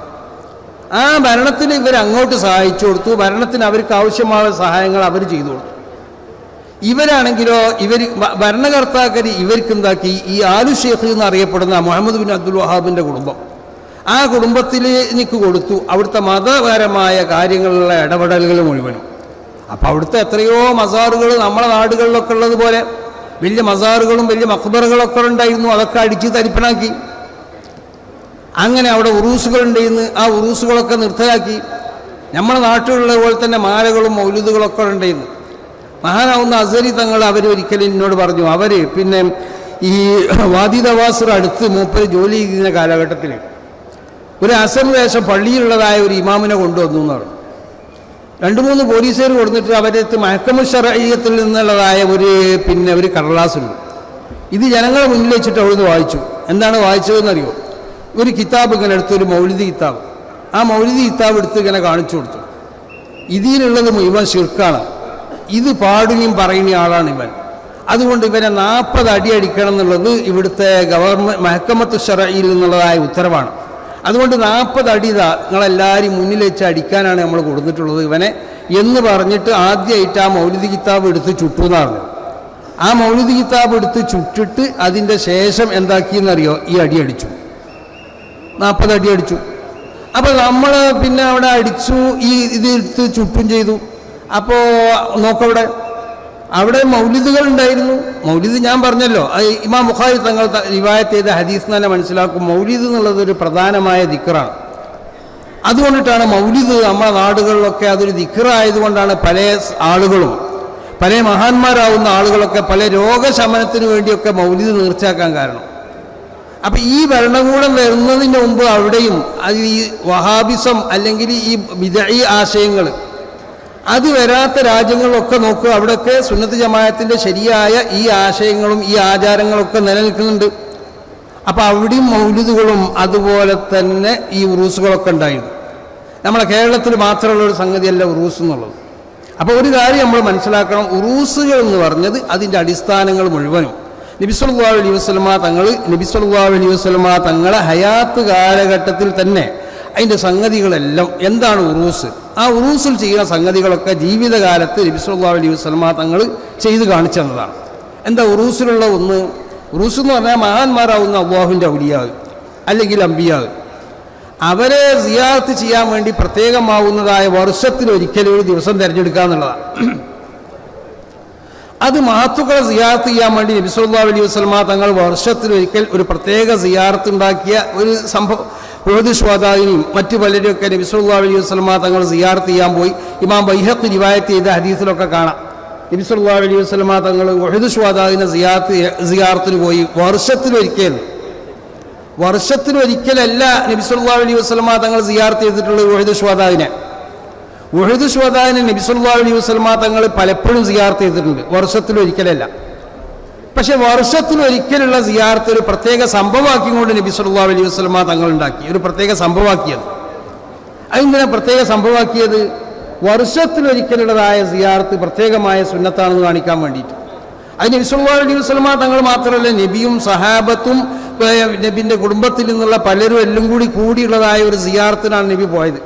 ആ ഭരണത്തിന് ഇവരങ്ങോട്ട് സഹായിച്ചു കൊടുത്തു. ഭരണത്തിന് അവർക്ക് ആവശ്യമായ സഹായങ്ങൾ അവർ ചെയ്തു കൊടുത്തു. ഇവരാണെങ്കിലോ ഭരണകർത്താക്കൾ ഇവർക്ക് എന്താക്കി, ഈ ആലു ഷേഖ് എന്നറിയപ്പെടുന്ന മുഹമ്മദ് ബിൻ അബ്ദുൽ വഹാബിൻ്റെ കുടുംബം, ആ കുടുംബത്തിലേക്ക് കൊടുത്തു അവിടുത്തെ മതപരമായ കാര്യങ്ങളിലുള്ള ഇടപെടലുകൾ മുഴുവനും. അപ്പോൾ അവിടുത്തെ എത്രയോ മസാറുകൾ നമ്മളെ നാടുകളിലൊക്കെ ഉള്ളതുപോലെ വലിയ മസാറുകളും വലിയ മഖ്ബറുകളൊക്കെ ഉണ്ടായിരുന്നു. അതൊക്കെ അടിച്ച് തരിപ്പണാക്കി. അങ്ങനെ അവിടെ ഉറൂസുകളുണ്ടായിരുന്നു. ആ ഉറൂസുകളൊക്കെ നിർത്തലാക്കി. നമ്മുടെ നാട്ടിലുള്ള പോലെ തന്നെ മാലകളും മൗലിദുകളൊക്കെ ഉണ്ടായിരുന്നു. മഹാനാവുന്ന അസരി തങ്ങൾ അവർ ഒരിക്കലും എന്നോട് പറഞ്ഞു, അവർ പിന്നെ ഈ വാദി ദവാസുർ അടുത്ത് മൂപ്പര് ജോലി ചെയ്യുന്ന കാലഘട്ടത്തിൽ ഒരു അസർ ദേശം പള്ളിയിലുള്ളതായ ഒരു ഇമാമിനെ കൊണ്ടുവന്നു എന്ന് പറഞ്ഞു. 2-3 പോലീസുകാർ കൊടുത്തിട്ട് അവരടുത്ത് മഹ്കമ ശർഈയ്യത്തിൽ നിന്നുള്ളതായ ഒരു കടലാസുണ്ട്. ഇത് ജനങ്ങളെ മുന്നിൽ വെച്ചിട്ട് അവിടുന്ന് വായിച്ചു. എന്താണ് വായിച്ചതെന്നറിയോ? ഒരു കിതാബ് ഇങ്ങനെ എടുത്ത്, ഒരു മൗലിദി കിതാബ്. ആ മൗലിദി കിതാബ് എടുത്ത് ഇങ്ങനെ കാണിച്ചു കൊടുത്തു. ഇതിലുള്ളത് മുഴുവൻ ശിർക്കാണ്. ഇത് പാടുകയും പറയുന്ന ആളാണ് ഇവൻ. അതുകൊണ്ട് ഇവനെ 40 അടി അടിക്കണം എന്നുള്ളത് ഇവിടുത്തെ ഗവൺമെൻറ് മഹ്കമത്ത് ശർഈയിൽ നിന്നുള്ളതായ ഉത്തരവാണ്. അതുകൊണ്ട് 40 അടി നിങ്ങളെല്ലാവരും മുന്നിൽ വെച്ച് അടിക്കാനാണ് നമ്മൾ കൊടുത്തിട്ടുള്ളത് ഇവനെ എന്ന് പറഞ്ഞിട്ട് ആദ്യമായിട്ട് ആ മൗലിദി കിതാബ് എടുത്ത് ചുട്ടു എന്ന് പറഞ്ഞു. ആ മൗലിദി കിതാബ് എടുത്ത് ചുട്ടിട്ട് അതിൻ്റെ ശേഷം എന്താക്കിയെന്നറിയോ? ഈ അടി അടിച്ചു, 40 അടി അടിച്ചു. അപ്പോൾ നമ്മൾ പിന്നെ അവിടെ അടിച്ചു, ഇത് എടുത്ത് ചുട്ടും ചെയ്തു. അപ്പോൾ നോക്കവിടെ അവിടെ മൗലിദുകൾ ഉണ്ടായിരുന്നു. മൗലിദ് ഞാൻ പറഞ്ഞല്ലോ, ഇമാം ബുഖാരി തങ്ങൾ റിവായത്ത് ചെയ്ത ഹദീസ് തന്നെ മനസ്സിലാക്കും മൗലിദ് എന്നുള്ളത് ഒരു പ്രധാനമായ ദിക്റാണ്. അതുകൊണ്ടിട്ടാണ് മൗലിദ് നമ്മുടെ നാടുകളിലൊക്കെ അതൊരു ദിക്റായതുകൊണ്ടാണ് പല ആളുകളും, പല മഹാന്മാരാവുന്ന ആളുകളൊക്കെ പല രോഗശമനത്തിന് വേണ്ടിയൊക്കെ മൗലിദ് നേർച്ചയാക്കാൻ കാരണം. അപ്പം ഈ ഭരണകൂടം വരുന്നതിന് മുമ്പ് അവിടെയും അത് ഈ വഹാബിസം അല്ലെങ്കിൽ ഈ ബിദ്ഈ ആശയങ്ങൾ അത് വരാത്ത രാജ്യങ്ങളിലൊക്കെ നോക്കുക, അവിടെയൊക്കെ സുന്നത്ത് ജമാഅത്തിൻ്റെ ശരിയായ ഈ ആശയങ്ങളും ഈ ആചാരങ്ങളൊക്കെ നിലനിൽക്കുന്നുണ്ട്. അപ്പോൾ അവിടെയും മൗലിദുകളും അതുപോലെ തന്നെ ഈ ഉറൂസുകളൊക്കെ ഉണ്ടായിരുന്നു. നമ്മളെ കേരളത്തിൽ മാത്രമുള്ള ഒരു സംഗതിയല്ല ഉറൂസ് എന്നുള്ളത്. അപ്പോൾ ഒരു കാര്യം നമ്മൾ മനസ്സിലാക്കണം, ഉറൂസുകൾ എന്ന് പറഞ്ഞത് അതിൻ്റെ അടിസ്ഥാനങ്ങൾ മുഴുവനും നബി സല്ലല്ലാഹു അലൈഹി വസല്ലമ തങ്ങളെ ഹയാത്ത് കാലഘട്ടത്തിൽ തന്നെ അതിൻ്റെ സംഗതികളെല്ലാം എന്താണ് ഉറൂസ്, ആ ഉറൂസിൽ ചെയ്യുന്ന സംഗതികളൊക്കെ ജീവിതകാലത്ത് നബി സല്ലല്ലാഹു അലൈഹി വസല്ലമ തങ്ങൾ ചെയ്ത് കാണിച്ചു തന്നതാണ്. എന്താ ഉറൂസിലുള്ള ഒന്ന്? ഉറൂസ് എന്ന് പറഞ്ഞാൽ മഹാന്മാരാവുന്ന അല്ലാഹുവിൻ്റെ ഔലിയാവ് അല്ലെങ്കിൽ അമ്പിയാവ് അവരെ സിയാറത്ത് ചെയ്യാൻ വേണ്ടി പ്രത്യേകമാവുന്നതായ വർഷത്തിലൊരിക്കലും ഒരു ദിവസം തിരഞ്ഞെടുക്കുക എന്നുള്ളതാണ്. അത് മഹത്തുക്കളെ സിയാറത്ത് ചെയ്യാൻ വേണ്ടി നബി സല്ലല്ലാഹു അലൈഹി വസല്ലമ തങ്ങൾ വർഷത്തിലൊരിക്കൽ ഒരു പ്രത്യേക സിയാറത്ത് ഉണ്ടാക്കിയ ഒരു സംഭവം. ഉഹദ് ശുഹദാഇനെയും മറ്റു പലരെയൊക്കെ നബി സല്ലല്ലാഹു അലൈഹി വസല്ലമ തങ്ങൾ സിയാറത്ത് ചെയ്യാൻ പോയി. ഇമാം ബൈഹഖി റിവായത്ത് ചെയ്ത ഹദീസിലൊക്കെ കാണാം നബി സല്ലല്ലാഹു അലൈഹി വസല്ലമ തങ്ങൾ ഉഹദ് ശുഹദാഇനെ സിയാറത്തിന് പോയി. വർഷത്തിലൊരിക്കലല്ല നബി സല്ലല്ലാഹു അലൈഹി വസല്ലമ തങ്ങൾ സിയാറത്ത് ചെയ്തിട്ടുള്ളത് ഉഹദ് ശുഹദാഇനെ. ഉഹദ് ശുഹദാഇനെ നബി സല്ലല്ലാഹു അലൈഹി വസല്ലമ തങ്ങൾ പലപ്പോഴും സിയാറത്ത് ചെയ്തിട്ടുണ്ട്, വർഷത്തിലൊരിക്കലല്ല. പക്ഷെ വർഷത്തിലൊരിക്കലുള്ള സിയാറത്ത് ഒരു പ്രത്യേക സംഭവമാക്കിക്കൊണ്ട് നബി സല്ലല്ലാഹു അലൈഹി വസല്ലമ തങ്ങൾ ഉണ്ടാക്കി, ഒരു പ്രത്യേക സംഭവമാക്കിയത്. അതെന്തിനാ പ്രത്യേക സംഭവമാക്കിയത്? വർഷത്തിലൊരിക്കലുള്ളതായ സിയാറത്ത് പ്രത്യേകമായ സുന്നത്താണെന്ന് കാണിക്കാൻ വേണ്ടിയിട്ട്. അത് നബി സല്ലല്ലാഹു അലൈഹി വസല്ലമ തങ്ങൾ മാത്രമല്ല, നബിയും സഹാബത്തും നബിൻ്റെ കുടുംബത്തിൽ നിന്നുള്ള പലരും എല്ലാം കൂടിയുള്ളതായ ഒരു സിയാറത്തിനാണ് നബി പോയത്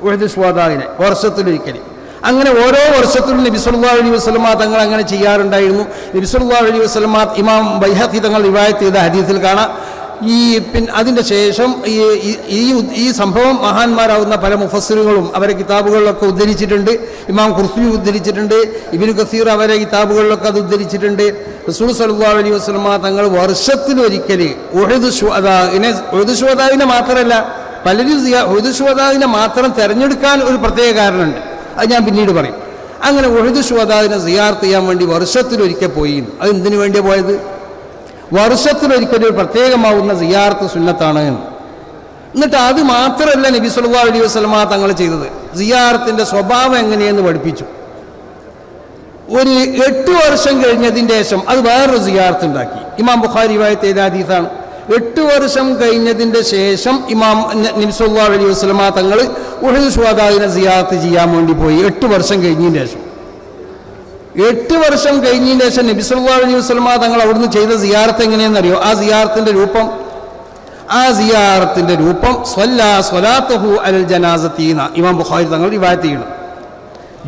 ഉഹദ് ശുഹദാഇനെ വർഷത്തിലൊരിക്കൽ. അങ്ങനെ ഓരോ വർഷത്തിലും നബി സല്ലല്ലാഹു അലൈഹി വസല്ലമ തങ്ങൾ അങ്ങനെ ചെയ്യാറുണ്ടായിരുന്നു. നബി സല്ലല്ലാഹു അലൈഹി വസല്ലമ ഇമാം ബൈഹഖി തങ്ങൾ റിവായത്ത് ചെയ്ത ഹദീസിൽ കാണാം. അതിൻ്റെ ശേഷം ഈ സംഭവം മഹാന്മാരാവുന്ന പല മുഫസ്സിറുകളും അവരെ കിതാബുകളിലൊക്കെ ഉദ്ധരിച്ചിട്ടുണ്ട്. ഇമാം ഖുർത്തുബി ഉദ്ധരിച്ചിട്ടുണ്ട്, ഇബ്നു കസീർ അവരെ കിതാബുകളിലൊക്കെ അത് ഉദ്ധരിച്ചിട്ടുണ്ട്. റസൂൽ സല്ലല്ലാഹു അലൈഹി വസല്ലമ തങ്ങൾ വർഷത്തിലൊരിക്കൽ ഉഹദ് ശുഹദാഇനെ മാത്രമല്ല, പലരും ഉഹദ് ശുഹദാഇനെ മാത്രം തിരഞ്ഞെടുക്കാൻ ഒരു പ്രത്യേക കാരണമുണ്ട്, അത് ഞാൻ പിന്നീട് പറയും. അങ്ങനെ ഉഹദ് ശുഹദാഇനെ സിയാറത്ത് ചെയ്യാൻ വേണ്ടി വർഷത്തിലൊരിക്കൽ പോയി. അത് എന്തിനു വേണ്ടിയാണ് പോയത്? വർഷത്തിലൊരിക്കലും പ്രത്യേകമാവുന്ന സിയാറത്ത് സുന്നത്താണ്. എന്നിട്ട് അത് മാത്രമല്ല നബി സല്ലല്ലാഹു അലൈഹി വസല്ലമ തങ്ങൾ ചെയ്തത്, സിയാറത്തിൻ്റെ സ്വഭാവം എങ്ങനെയെന്ന് പഠിപ്പിച്ചു. ഒരു 8 വർഷം കഴിഞ്ഞതിൻ്റെ ശേഷം അത് വേറൊരു സിയാറത്ത് ഉണ്ടാക്കി. ഇമാം ബുഖാരി റിവായത്ത് ചെയ്ത ഹദീസാണ്. 8 വർഷം കഴിഞ്ഞതിൻ്റെ ശേഷം ഇമാം നബി സല്ലല്ലാഹു അലൈഹി വസല്ലമ തങ്ങൾ ഉഹദ് ശുഹദാഇനെ സിയാറത്ത് ചെയ്യാൻ വേണ്ടി പോയി. 8 വർഷം കഴിഞ്ഞതിൻ്റെ ശേഷം 8 വർഷം കഴിഞ്ഞതിന് ശേഷം നബി സല്ലല്ലാഹു അലൈഹി വസല്ലമ തങ്ങൾ അവിടുന്ന് ചെയ്ത സിയാറത്ത് എങ്ങനെയെന്നറിയോ? ആ സിയാറത്തിൻ്റെ രൂപം സ്വലാത്തുഹു അലൽ ജനാസത്തീന ഇമാം ബുഖാരി തങ്ങൾ റിവായത്ത് ചെയ്യണം.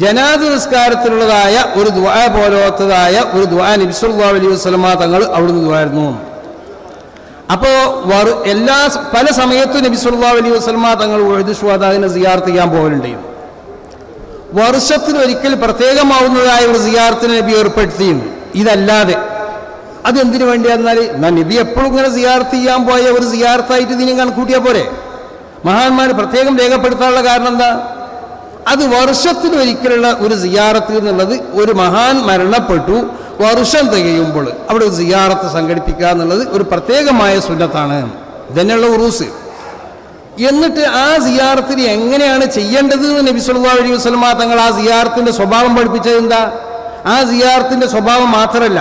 ജനാസ നിസ്കാരത്തിലുള്ളതായ ഒരു ദുആ പോലത്തതായ ഒരു ദുആ നബി സല്ലല്ലാഹു അലൈഹി വസല്ലമ തങ്ങൾ അവിടുന്ന് ദുആയിരുന്നു. അപ്പോൾ പല സമയത്തും നബി സല്ലല്ലാഹു അലൈഹി വസല്ലമ തങ്ങൾ ഉഹദ് ശുഹദാഇനെ സിയാറത്ത് ചെയ്യാൻ പോകലുണ്ടായിരുന്നു. വർഷത്തിലൊരിക്കൽ പ്രത്യേകമാവുന്നതായ ഒരു സിയാറത്തിന് നബി ഏർപ്പെടുത്തിയും. ഇതല്ലാതെ അതെന്തിനു വേണ്ടിയായിരുന്നാൽ നബി എപ്പോഴും ഇങ്ങനെ സിയാറത്ത് ചെയ്യാൻ പോയ ഒരു സിയാറത്തായിട്ട് ഇതിനും കണക്കൂട്ടിയാൽ പോരെ? മഹാന്മാർ പ്രത്യേകം രേഖപ്പെടുത്താനുള്ള കാരണം എന്താ? അത് വർഷത്തിലൊരിക്കലുള്ള ഒരു സിയാറത്ത് എന്നുള്ളത്, ഒരു മഹാൻ മരണപ്പെട്ടു വർഷം തികയുമ്പോൾ അവിടെ ഒരു സിയാറത്ത് സംഘടിപ്പിക്കുക എന്നുള്ളത് ഒരു പ്രത്യേകമായ സുന്നത്താണ്. ഇതന്നെയുള്ള ഉറൂസ്. എന്നിട്ട് ആ സിയാറത്തിന് എങ്ങനെയാണ് ചെയ്യേണ്ടത് എന്ന് നബി സല്ലല്ലാഹു അലൈഹി വസല്ലമ തങ്ങൾ ആ സിയാറത്തിൻ്റെ സ്വഭാവം പഠിപ്പിച്ചത് എന്താ? ആ സിയാറത്തിൻ്റെ സ്വഭാവം മാത്രമല്ല,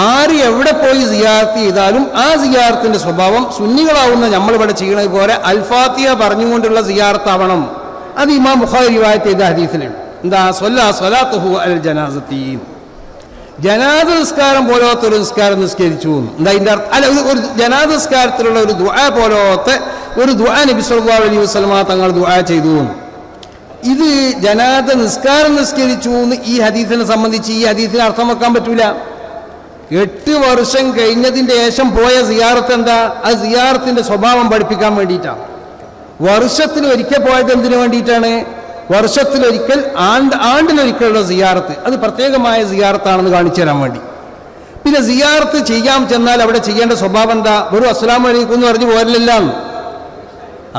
ആര് എവിടെ പോയി സിയാറത്ത് ചെയ്താലും ആ സിയാറത്തിൻ്റെ സ്വഭാവം സുന്നികളാവുന്ന നമ്മളിവിടെ ചെയ്യണത് പോലെ അൽഫാത്തിഹ പറഞ്ഞുകൊണ്ടുള്ള സിയാറത്താവണം. അത് ഇമാം ബുഖാരി റിവായത്ത് ചെയ്ത ഹദീസിലുണ്ട്. എന്താ? സ്വലാത്തുഹു അലൽ ജനാസത്തീൻ, ജനാസ നിസ്കാരം പോലത്തെ ഒരു നിസ്കാരം നിസ്കരിച്ചു. എന്താ ഇതിൻ്റെ അർത്ഥം? അല്ല, ഒരു ജനാസ നിസ്കാരത്തിലുള്ള ഒരു ദുആ പോലത്തെ ഒരു ദുആ നബി സല്ലല്ലാഹു അലൈഹി വസല്ലമ തങ്ങൾ ദുആ ചെയ്തു. ഇത് ജനാസ നിസ്കാരം നിസ്കരിച്ചു എന്ന് ഈ ഹദീസിനെ സംബന്ധിച്ച് ഈ ഹദീസിന് അർത്ഥം വെക്കാൻ പറ്റൂല. 8 വർഷം കഴിഞ്ഞതിൻ്റെ ശേഷം പോയ സിയാറത്ത് എന്താ? അത് സിയാറത്തിൻ്റെ സ്വഭാവം പഠിപ്പിക്കാൻ വേണ്ടിയിട്ടാണ്. വർഷത്തിലൊരിക്കൽ പോയത് എന്തിനു വേണ്ടിയിട്ടാണ്? വർഷത്തിലൊരിക്കൽ ആണ്ടിലൊരിക്കലുള്ള സിയാറത്ത്, അത് പ്രത്യേകമായ സിയാറത്താണെന്ന് കാണിച്ചു തരാൻ വേണ്ടി. പിന്നെ സിയാറത്ത് ചെയ്യാൻ ചെന്നാൽ അവിടെ ചെയ്യേണ്ട സ്വഭാവം എന്താ? വെറും അസ്സലാമു അലൈക്കും എന്ന് പറഞ്ഞു പോരില്ല.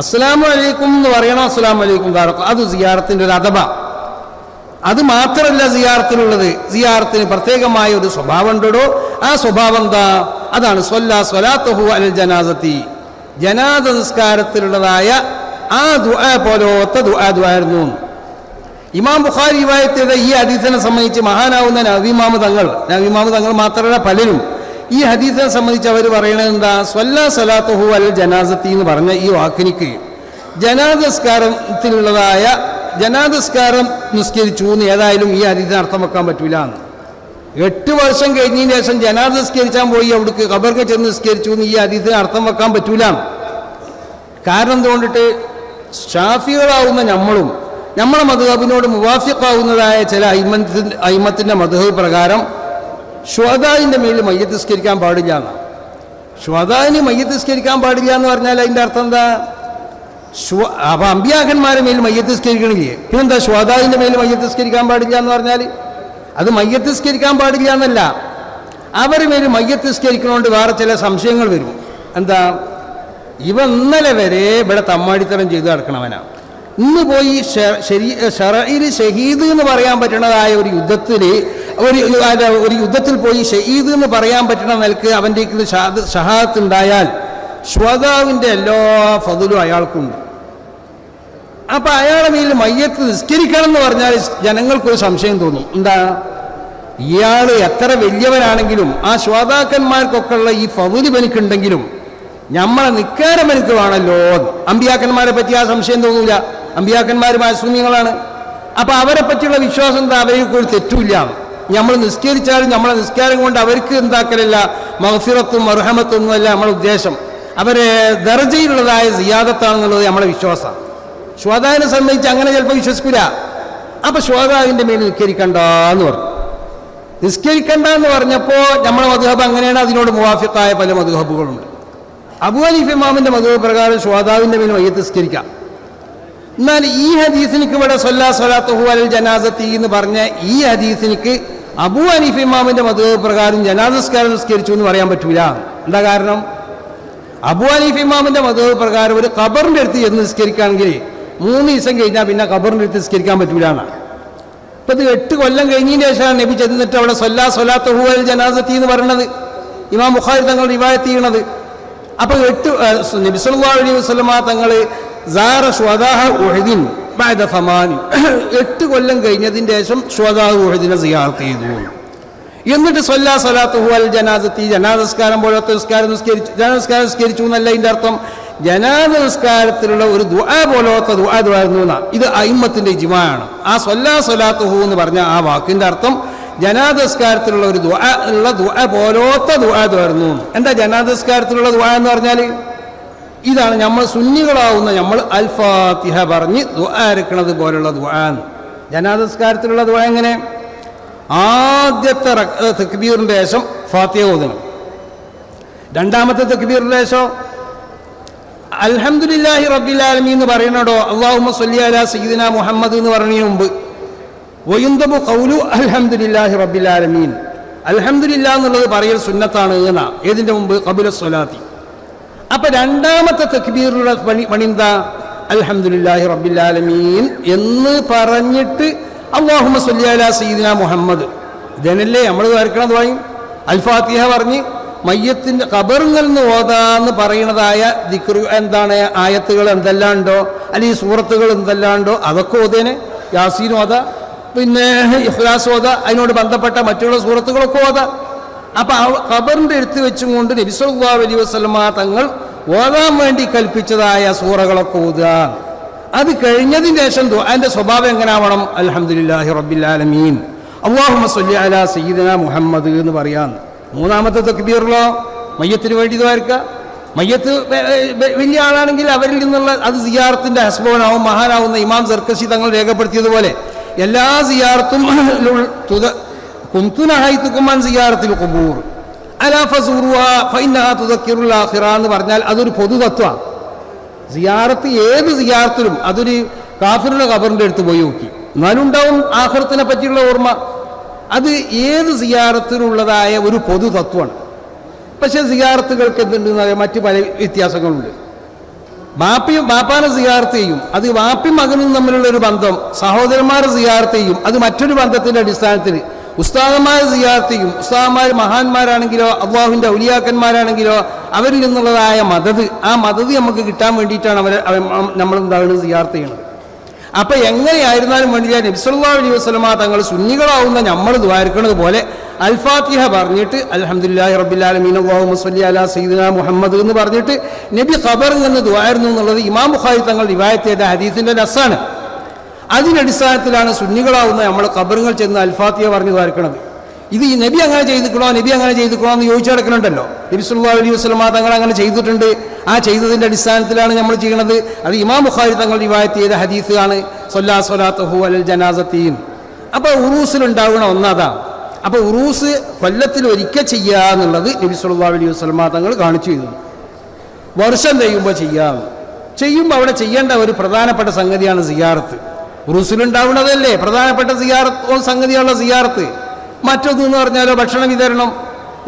അസ്സലാമു അലൈക്കും എന്ന് പറയണം, അസ്സലാമു അലൈക്കും താറക്കും, അത് സിയാറത്തിൻ്റെ ഒരു അദബ. അത് മാത്രമല്ല സിയാറത്തിനുള്ളത്, സിയാറത്തിന് പ്രത്യേകമായ ഒരു സ്വഭാവം ഉണ്ടോ. ആ സ്വഭാവം എന്താ? അതാണ് സ്വലാത്തുഹു അലൽ ജനാസത്തി, ജനാസ നിസ്കാരത്തിലുള്ളതായ ആ ദുആ പോലത്തെ ദുആയിരുന്നു. ഇമാം ബുഖാരി റിവായത്ത് ചെയ്ത ഈ ഹദീസിനെ സംബന്ധിച്ച് മഹാനാവുന്ന നബിമാമ തങ്ങൾ മാത്രമല്ല പലരും ഈ ഹദീസിനെ സംബന്ധിച്ച് അവർ പറയുന്നത് എന്താ? സ്വലാത്തുഹു അലൽ ജനാസത്തി എന്ന് പറഞ്ഞ ഈ വാക്കിനിക്ക് ജനാസസ്കാരത്തിലുള്ളതായ ജനാസസ്കാരം നിസ്കരിച്ചു എന്ന് ഏതായാലും ഈ ഹദീസിന് അർത്ഥം വെക്കാൻ പറ്റൂല എന്ന്. 8 വർഷം കഴിഞ്ഞതിന് ശേഷം ജനാസ നിസ്കരിച്ചാൻ പോയി അവിടേക്ക് ഖബർക്ക് ചെന്ന് നിസ്കരിച്ചു എന്ന് ഈ ഹദീസിന് അർത്ഥം വെക്കാൻ പറ്റൂല. കാരണം എന്തുകൊണ്ടിട്ട് ശാഫികളാവുന്ന നമ്മളും നമ്മളെ മദ്ഹബിനോട് മുവാഫിഖാവുന്നതായ ചില അയിമത്തിൻ്റെ മദ്ഹബ് പ്രകാരം ശുഹദാഇൻ്റെ മേലിൽ മയ്യത്ത് നിസ്കരിക്കാൻ പാടില്ല എന്നാണ്. ശുഹദാഇന് മയ്യത്ത് നിസ്കരിക്കാൻ പാടില്ല എന്ന് പറഞ്ഞാൽ അതിൻ്റെ അർത്ഥം എന്താ? അപ്പം അമ്പിയാക്കന്മാരുടെ മേൽ മയ്യത്ത് നിസ്കരിക്കണില്ലേ? പിന്നെന്താ ശുഹദാഇൻ്റെ മേൽ മയ്യത്ത് നിസ്കരിക്കാൻ പാടില്ല എന്ന് പറഞ്ഞാൽ? അത് മയ്യത്ത് നിസ്കരിക്കാൻ പാടില്ല എന്നല്ല, അവർ മേൽ മയ്യത്ത് നിസ്കരിക്കണോണ്ട് വേറെ ചില സംശയങ്ങൾ വരും. എന്താ? ഇന്നലെ വരെ ഇവിടെ തമ്മാടിത്തരം ചെയ്ത് നടക്കണവനാണ്. ഇന്ന് പോയി ശറഈൽ ഷഹീദ് എന്ന് പറയാൻ പറ്റണതായ ഒരു യുദ്ധത്തിൽ പോയി ഷഹീദ് എന്ന് പറയാൻ പറ്റണ നിലക്ക് അവൻ്റെ ഷഹാദത്ത് ഉണ്ടായാൽ ശുഹദാവിൻ്റെ എല്ലാ ഫضലും അയാൾക്കുണ്ട്. അപ്പം അയാളെ മേൽ മയ്യത്ത് നിസ്കരിക്കണം എന്ന് പറഞ്ഞാൽ ജനങ്ങൾക്കൊരു സംശയം തോന്നും. എന്താ? ഇയാൾ എത്ര വലിയവനാണെങ്കിലും ആ ശുഹദാക്കന്മാർക്കൊക്കെ ഉള്ള ഈ ഫضല് എനിക്കുണ്ടെങ്കിലും നമ്മളെ നിക്കാരം എനിക്ക് വേണമല്ലോ. അമ്പിയാക്കന്മാരെ പറ്റി ആ സംശയം തോന്നൂല. അമ്പിയാക്കന്മാർ മാസൂമികളാണ്. അപ്പം അവരെ പറ്റിയുള്ള വിശ്വാസം എന്താ? അവർക്ക് ഒരു തെറ്റുമില്ല. നമ്മൾ നിസ്കരിച്ചാലും നമ്മളെ നിസ്കാരം കൊണ്ട് അവർക്ക് എന്താക്കലല്ല മഗ്ഫിറത്തും മർഹമത്തൊന്നുമല്ല നമ്മളെ ഉദ്ദേശം. അവരെ ദർജയിലുള്ളതായ സിയാദത്താണെന്നുള്ളത് നമ്മളെ വിശ്വാസമാണ്. ശുഹദാഇനെ സംബന്ധിച്ച് അങ്ങനെ ചിലപ്പോൾ വിശ്വസിക്കൂല. അപ്പം ശുഹദാഇൻ്റെ മേൽ നിസ്കരിക്കണ്ടെന്ന് പറഞ്ഞു. നിസ്കരിക്കണ്ടെന്ന് പറഞ്ഞപ്പോൾ നമ്മളെ മദ്ഹബ് അങ്ങനെയാണ്. അതിനോട് മുവാഫിഖായ പല മദ്ഹബുകളുണ്ട്. അബൂ ഹനീഫ ഇമാമിൻ്റെ മദ്ഹബ് പ്രകാരം ശുഹദാഇൻ്റെ മേൽ മയ്യത്ത് നിസ്കരിക്കാം. എന്നാൽ ഈ ഹദീസിനിക്ക് ഇവിടെ സ്വലാത്തുഹു അലൽ ജനാസത്തി എന്ന് പറഞ്ഞ ഈ ഹദീസിനിക്ക് അബൂ ഹനീഫ ഇമാമിൻ്റെ മദ്ഹബ് പ്രകാരം ജനാസസ്കാരം നിസ്കരിച്ചു എന്ന് പറയാൻ പറ്റൂല. എന്താ കാരണം? അബൂ ഹനീഫ ഇമാമിൻ്റെ മദ്ഹബ് പ്രകാരം ഒരു ഖബറിൻ്റെ അടുത്ത് ചെന്ന് നിസ്കരിക്കുകയാണെങ്കിൽ 3 ദിവസം കഴിഞ്ഞാൽ പിന്നെ ഖബറിൻ്റെ അടുത്ത് നിസ്കരിക്കാൻ പറ്റൂല എന്നാണ്. ഇപ്പം ഇത് 8 കൊല്ലം കഴിഞ്ഞതിന് ശേഷമാണ് നബി ചെന്നിട്ട് അവിടെ സ്വലാത്തുഹു അലൽ ജനാസത്തി എന്ന് പറയുന്നത് ഇമാം ബുഖാരി തങ്ങൾ റിവായത്ത് ചെയ്യണത്. അപ്പോൾ നബി സല്ലല്ലാഹു അലൈഹി വസല്ലമ തങ്ങൾ സാറ ശുഹദാ ഉഹദിൻ ബഅദ 8 കൊല്ലം കഴിഞ്ഞതിൻ്റെ ശേഷം ശുഹദാ ഉഹദിനെ സിയാറത്ത് ചെയ്തു. എന്നിട്ട് സ്വലാത്തുഹു അൽ ജനാസത്തി, ജനാസസ്കാരം പോലത്തെ ജനാസസ്കാരം നിസ്കരിച്ചു എന്നല്ല ഇതിൻ്റെ അർത്ഥം. ജനാസ നിസ്കാരത്തിലുള്ള ഒരു ദുആ പോലത്തെ ദുആ ആയിരുന്നു എന്നാ. ഇത് അയിമ്മത്തിൻ്റെ ഇജ്മാഅാണ്. ആ സ്വലാത്തുഹു എന്ന് പറഞ്ഞ ആ വാക്കിൻ്റെ അർത്ഥം ജനാസസ്കാരത്തിലുള്ള ഒരു ദുആ പോലത്തെ ദുആ ആയിരുന്നു. എന്താ ജനാസസ്കാരത്തിലുള്ള ദുആ എന്ന് പറഞ്ഞാൽ? ഇതാണ് നമ്മൾ സുന്നികളാവുന്ന നമ്മൾ അൽ ഫാത്തിഹ പറഞ്ഞ് ദുആ ഇറക്കണത് പോലുള്ള ദുആ. ജനാസസ്കാരത്തിലുള്ള ദുആ എങ്ങനെ? ആദ്യത്തെ തക്ബീറിൻ്റെ ശേഷം ഫാത്തിഹ ഓതണം. രണ്ടാമത്തെ തക്ബീറിൻ്റെ ശേഷം അൽഹംദുലില്ലാഹി റബ്ബിൽ ആലമീൻ എന്ന് പറയണോ, അല്ലാഹുമ്മ സ്വല്ലി അലാ സയ്യിദിനാ മുഹമ്മദ് എന്ന് പറയുന്നതിന് മുമ്പ് വയുന്തബു ഖൗലു അൽഹംദുലില്ലാഹി റബ്ബിൽ ആലമീൻ, അൽഹംദുലില്ലാ എന്നുള്ളത് പറയൽ സുന്നത്താണ് എന്നാ. ഏതിൻ്റെ മുമ്പ്? ഖബല സ്വലാത്തി. അപ്പൊ രണ്ടാമത്തെ തക്ബീറിലുള്ള പണി എന്താ? അൽഹംദുലില്ലാഹി റബ്ബിൽ ആലമീൻ എന്ന് പറഞ്ഞിട്ട് അല്ലാഹുമ്മ സ്വല്ലി അലാ സയ്യിദിനാ മുഹമ്മദ്. ഇതന്നല്ലേ നമ്മൾ വരക്കണത്? പറയും അൽ ഫാത്തിഹ പറഞ്ഞ് മയ്യത്തിൻ്റെ ഖബറിൽ നിന്ന് ഓതാന്ന് പറയുന്നതായ ദിക്ർ എന്താണ്, ആയത്തുകൾ എന്തെല്ലാം ഉണ്ടോ, അല്ലെങ്കിൽ സൂറത്തുകൾ എന്തെല്ലാം ഉണ്ടോ അതൊക്കെ ഓതേനെ. യാസീൻ ഓത, പിന്നെ ഇഖ്ലാസ് ഓത, അതിനോട് ബന്ധപ്പെട്ട മറ്റുള്ള സൂറത്തുകളൊക്കെ ഓത. അപ്പം ഖബറിൻ്റെ എടുത്ത് വെച്ചും കൊണ്ട് നബി സല്ലല്ലാഹു അലൈഹി വസല്ലമ തങ്ങൾ ഓതാൻ വേണ്ടി കൽപ്പിച്ചതായ സൂറകളൊക്കെ ഓതുക. അത് കഴിഞ്ഞതിന് ശേഷം ദുആന്റെ സ്വഭാവം എങ്ങനെയാവണം? അൽഹംദുലില്ലാഹി റബ്ബിൽ ആലമീൻ അല്ലാഹുമ്മ സ്വല്ലി അലാ സയ്യിദിനാ മുഹമ്മദ് എന്ന് പറയാം. മൂന്നാമത്തെ തക്ബീറിലോ മയ്യത്തിന് വേണ്ടി ദ്വാരക്ക. മയ്യത്ത് വലിയ ആളാണെങ്കിൽ അവരിൽ നിന്നുള്ള അത് സിയാറത്തിൻ്റെ ഹസ്ബോനാവും. മഹാനാവുന്ന ഇമാം സർക്കസി തങ്ങൾ രേഖപ്പെടുത്തിയതുപോലെ എല്ലാ സിയാറത്തും കുന്തുനഹൈതുകും അൻ സിയാറത്തിൽ ഖുബൂർ അലാ ഫസൂറുഹാ ഫഇന്നഹാ തുദക്കിറുൽ ആഖിറ എന്ന് പറഞ്ഞാൽ അതൊരു പൊതുതത്വമാണ്. സിയാറത്ത് ഏത് സിയാറത്തിലും അതൊരു കാഫിറുടെ ഖബറിൻ്റെ അടുത്ത് പോയി നോക്കി എന്നാലും ഉണ്ടാവും ആഖിറത്തിനെ പറ്റിയുള്ള ഓർമ്മ. അത് ഏത് സിയാറത്തിനുള്ളതായ ഒരു പൊതു തത്വമാണ്. പക്ഷേ സിയാറത്തുകൾക്ക് എന്തുണ്ടെന്ന് മറ്റ് പല വ്യത്യാസങ്ങളുണ്ട്. ബാപ്പാനെ സിയാറത്ത് ചെയ്യും, അത് വാപ്പയും മകനും തമ്മിലുള്ള ഒരു ബന്ധം. സഹോദരന്മാരെ സിയാറത്ത് ചെയ്യും, അത് മറ്റൊരു ബന്ധത്തിൻ്റെ അടിസ്ഥാനത്തിൽ. ഉസ്താദന്മാരെ സിയാറത്ത് ചെയ്യും, ഉസ്താദന്മാർ മഹാന്മാരാണെങ്കിലോ അള്ളാഹുവിൻ്റെ ഔലിയാക്കന്മാരാണെങ്കിലോ അവരിൽ നിന്നുള്ളതായ മദത്, ആ മദത് നമുക്ക് കിട്ടാൻ വേണ്ടിയിട്ടാണ് നമ്മളെന്താണ് സിയാറത്ത് ചെയ്യുന്നത്. അപ്പം എങ്ങനെയായിരുന്നാലും വേണ്ടില്ല നബി സല്ലല്ലാഹു അലൈഹി വസല്ലമ തങ്ങൾ സുന്നികളാവുന്ന നമ്മൾ ദ്വാരക്കുന്നത് പോലെ അൽ ഫാത്തിഹ പറഞ്ഞിട്ട് അൽഹംദുലില്ലാഹി റബ്ബിൽ ആലമീൻ അല്ലാഹുമ്മ സ്വല്ലി അലാ സയ്യിദിനാ മുഹമ്മദ് എന്ന് പറഞ്ഞിട്ട് നബി ഖബറിൽ നിന്ന് ദുആയിരുന്നു എന്നുള്ളത് ഇമാം ബുഖാരി തങ്ങൾ റിവായത്ത് ചെയ്ത ഹദീസിൻ്റെ നസ്സാണ്. അതിനടിസ്ഥാനത്തിലാണ് സുന്നികളാവുന്ന നമ്മൾ ഖബറുകൾ ചെന്ന് അൽ ഫാത്തിഹ പറഞ്ഞ് ദ്വാരക്കണത്. ഇത് ഈ നബി അങ്ങനെ ചെയ്തിക്കണോ എന്ന് ചോദിച്ചു കിടക്കണുണ്ടല്ലോ. നബി സല്ലല്ലാഹു അലൈഹി വസല്ലമ തങ്ങൾ അങ്ങനെ ചെയ്തിട്ടുണ്ട്. ആ ചെയ്തതിൻ്റെ അടിസ്ഥാനത്തിലാണ് നമ്മൾ ചെയ്യണത്. അത് ഇമാം ബുഖാരി തങ്ങൾ റിവായത്ത് ചെയ്ത ഹദീസ് ആണ്. സ്വലാത്തുഹു അലൽ ജനാസത്തീൻ. അപ്പോൾ ഉറൂസിലുണ്ടാവുന്ന ഒന്നതാണ്. അപ്പോൾ ഉറൂസ് കൊല്ലത്തിൽ ഒരിക്കൽ ചെയ്യുക എന്നുള്ളത് നബി സല്ലല്ലാഹു അലൈഹി വസല്ലമ തങ്ങൾ കാണിച്ചു ചെയ്തു. വർഷം ചെയ്യുമ്പോൾ അവിടെ ചെയ്യേണ്ട ഒരു പ്രധാനപ്പെട്ട സംഗതിയാണ് സിയാറത്ത്. ഉറൂസിലുണ്ടാവുന്നതല്ലേ പ്രധാനപ്പെട്ട സംഗതിയുള്ള സിയാറത്ത്. മറ്റൊന്നെന്ന് പറഞ്ഞാലോ ഭക്ഷണ വിതരണം.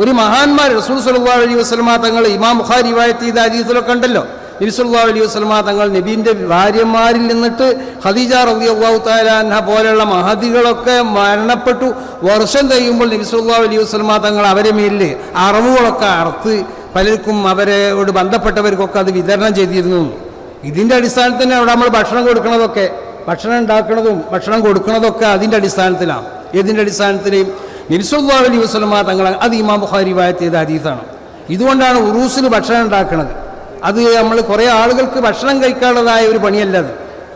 ഒരു മഹാന്മാർ റസൂൽ സല്ലല്ലാഹു അലൈഹി വസല്ലമ തങ്ങൾ ഇമാം ബുഖാരി റിവായത്ത് ചെയ്ത ഹദീസിലൊക്കെ ഉണ്ടല്ലോ. നബി സല്ലല്ലാഹു അലൈഹി വസല്ലമ തങ്ങൾ നബീൻ്റെ ഭാര്യമാരിൽ നിന്നിട്ട് ഖദീജ റളിയല്ലാഹു തആല അൻഹ പോലെയുള്ള മഹദികളൊക്കെ മരണപ്പെട്ടു. വർഷം കഴിയുമ്പോൾ നബി സല്ലല്ലാഹു അലൈഹി വസല്ലമ തങ്ങൾ അവരെ മേലിൽ അറവുകളൊക്കെ അറുത്ത് പലർക്കും അവരോട് ബന്ധപ്പെട്ടവർക്കൊക്കെ അത് വിതരണം ചെയ്തിരുന്നു. ഇതിൻ്റെ അടിസ്ഥാനത്തിൽ തന്നെ അവിടെ നമ്മൾ ഭക്ഷണം കൊടുക്കുന്നതൊക്കെ, ഭക്ഷണം ഉണ്ടാക്കുന്നതും ഭക്ഷണം കൊടുക്കുന്നതൊക്കെ അതിൻ്റെ അടിസ്ഥാനത്തിലാണ്. ഏതിൻ്റെ അടിസ്ഥാനത്തിൽ? നബി സല്ലല്ലാഹു അലൈഹി വസല്ലമ തങ്ങൾ, അത് ഇമാം ബുഖാരി റിവായത്ത് ചെയ്ത ഹദീസാണ്. ഇതുകൊണ്ടാണ് ഉറൂസിൽ ഭക്ഷണം ഉണ്ടാക്കുന്നത്. അത് നമ്മൾ കുറേ ആളുകൾക്ക് ഭക്ഷണം കഴിക്കാനുള്ളതായ ഒരു പണിയല്ല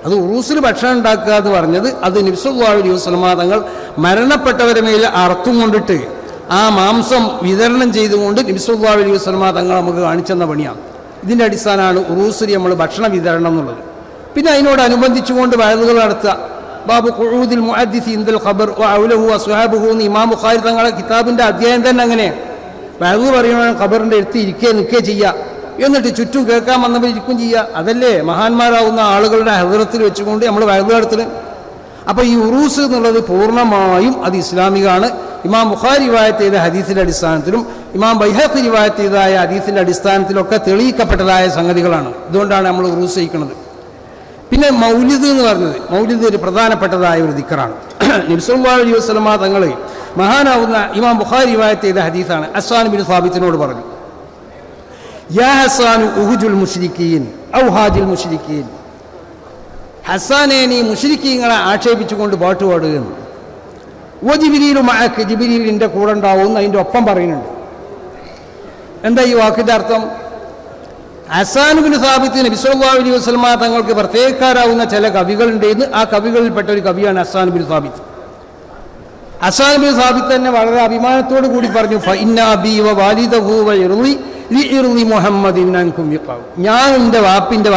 അത് ഉറൂസിൽ ഭക്ഷണം ഉണ്ടാക്കുക എന്ന് പറഞ്ഞത് അത് നബി സല്ലല്ലാഹു അലൈഹി വസല്ലമ തങ്ങൾ മരണപ്പെട്ടവരെ മേൽ അറുത്തും കൊണ്ടിട്ട് ആ മാംസം വിതരണം ചെയ്തുകൊണ്ട് നബി സല്ലല്ലാഹു അലൈഹി വസല്ലമ തങ്ങൾ നമുക്ക് കാണിച്ചെന്ന പണിയാണ്. ഇതിൻ്റെ അടിസ്ഥാനമാണ് ഉറൂസിൽ നമ്മൾ ഭക്ഷണ വിതരണം എന്നുള്ളത്. പിന്നെ അതിനോടനുബന്ധിച്ചുകൊണ്ട് വഅദുകൾ നടത്തുക. ബാബു ഖുഊദിൽ മുഹദ്ദിസി ഇൻദൽ ഖബർ വഅൗലഹു വസ്വഹാബുഹു എന്ന് ഇമാം ബുഖാരി തങ്ങളുടെ കിതാബിൻ്റെ അധ്യായം തന്നെ അങ്ങനെ. വഅദ് പറയുമ്പോൾ ഖബറിൻ്റെ അടുത്ത് നിൽക്കുക ചെയ്യുക, എന്നിട്ട് ചുറ്റും കേൾക്കാൻ വന്നവർ ഇരിക്കും ചെയ്യുക. അതല്ലേ മഹാന്മാരാവുന്ന ആളുകളുടെ ഹദ്റത്തിൽ വെച്ചുകൊണ്ട് നമ്മൾ വഅദ് നടത്തുന്നത്. അപ്പോൾ ഈ ഉറൂസ് എന്നുള്ളത് പൂർണ്ണമായും അത് ഇസ്ലാമികമാണ്. ഇമാം ബുഖാരി റിവായത്ത് ചെയ്ത ഹദീസിൻ്റെ അടിസ്ഥാനത്തിലും ഇമാം ബൈഹഖി റിവായത്ത് ചെയ്തതായ ഹദീസിൻ്റെ അടിസ്ഥാനത്തിലൊക്കെ തെളിയിക്കപ്പെട്ടതായ സംഗതികളാണ്. ഇതുകൊണ്ടാണ് നമ്മൾ ഉറൂസ് ചെയ്യിക്കുന്നത്. പിന്നെ മൗലിദ് എന്ന് പറഞ്ഞത്, മൗലിദ് ഒരു പ്രധാനപ്പെട്ടതായ ഒരു ദിക്റാണ്. നബി സല്ലല്ലാഹു അലൈഹി വസല്ലമ തങ്ങൾ മഹാനാവുന്ന ഇമാം ബുഖാരി റിവായത്ത് ചെയ്ത ഹദീസാണ്. അസ്സാൻ ബിൻ സാബിത്തിനോട് പറഞ്ഞു, യാ ഹസാനു ഉഹുജുൽ മുശ്രിക്കീൻ ഔ ഹാജിൽ മുശ്രിക്കീൻ, ഹസാനെ നീ മുശ്രിക്കീങ്ങളെ ആക്ഷേപിച്ചുകൊണ്ട് പാട്ട് പാടുകയെന്ന്. ഓ ജിബിരിയിലും മഅക്ക്, ജിബിരിലിൻ്റെ കൂടെ ഉണ്ടാവും അതിൻ്റെ ഒപ്പം പറയുന്നുണ്ട്. എന്താ ഈ വാക്കിൻ്റെ അർത്ഥം? ഹസ്സാൻ ബിൻ സാബിത്ത് നബി സല്ലല്ലാഹു അലൈഹി വസല്ലം തങ്ങൾക്ക് പ്രത്യേകക്കാരാവുന്ന ചില കവികളുണ്ടെന്ന്. ആ കവികളിൽപ്പെട്ട ഒരു കവിയാണ് ഹസ്സാൻ ബിൻ സാബിത്ത്. ഹസ്സാൻ ബിൻ സാബിത്ത് തന്നെ വളരെ അഭിമാനത്തോടു കൂടി പറഞ്ഞു, ഫഇന്ന അബീ വ വാലിദഹു വ ഇർളി ലിഇർളി മുഹമ്മദിൻ അൻകും യഖാവ്. ഞാൻ എൻ്റെ വാപ്പാൻ്റെ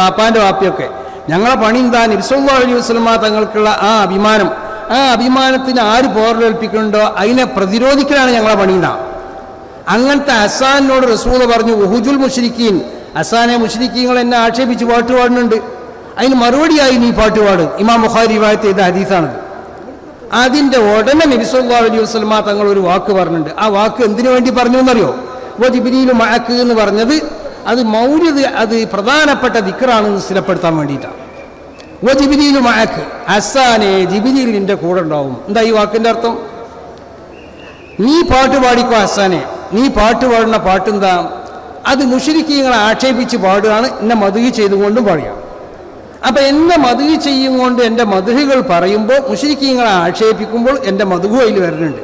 വാപ്പിയൊക്കെ ഞങ്ങളെ പണി എന്താ? നബി സല്ലല്ലാഹു അലൈഹി വസല്ലം തങ്ങൾക്കുള്ള ആ അഭിമാനത്തിന് ആര് പോറലേൽപ്പിക്കുന്നുണ്ടോ അതിനെ പ്രതിരോധിക്കലാണ് ഞങ്ങളെ പണി എന്താ. അങ്ങനത്തെ ഹസ്സാനോട് റസൂൽ പറഞ്ഞു, ഉഹുജുൽ മുശ്രിക്കീൻ, ഹസ്സാനെ മുശ്രിക്കീങ്ങൾ എന്നെ ആക്ഷേപിച്ച് പാട്ട് പാടുന്നുണ്ട്, അതിന് മറുപടിയായി നീ പാട്ട് പാടും. ഇമാം ബുഖാരി റിവായത്ത് ചെയ്ത ഹദീസാണത്. അതിൻ്റെ ഉടനെ നബി സല്ലല്ലാഹു അലൈഹി വസല്ലം തങ്ങൾ ഒരു വാക്ക് പറഞ്ഞിട്ടുണ്ട്. ആ വാക്ക് എന്തിനു വേണ്ടി പറഞ്ഞു എന്നറിയോ? വ ജിബ്രീലു മഅക്ക് എന്ന് പറഞ്ഞത് അത് മൗലിദ്, അത് പ്രധാനപ്പെട്ട ദിക്റാണെന്ന് സ്ഥിരപ്പെടുത്താൻ വേണ്ടിയിട്ടാണ്. വ ജിബ്രീലു മഅക്ക്, ഹസ്സാനെ ജിബ്രീൽ നിന്റെ കൂടെ ഉണ്ടാവും. എന്താ ഈ വാക്കിൻ്റെ അർത്ഥം? നീ പാട്ട് പാടിക്കോ ഹസ്സാനെ, നീ പാട്ട് പാടുന്ന പാട്ടെന്താ? അത് മുശ്രിക്കീങ്ങളെ ആക്ഷേപിച്ച് പാടുകയാണ്, എന്നെ മദ്ഹ് ചെയ്തുകൊണ്ടും പാടുക. അപ്പം എന്നെ മദ്ഹ് ചെയ്യും കൊണ്ട് എൻ്റെ മദ്ഹുകൾ പറയുമ്പോൾ മുശ്രിക്കീങ്ങളെ ആക്ഷേപിക്കുമ്പോൾ എൻ്റെ മദ്ഹു അതിൽ വരുന്നുണ്ട്.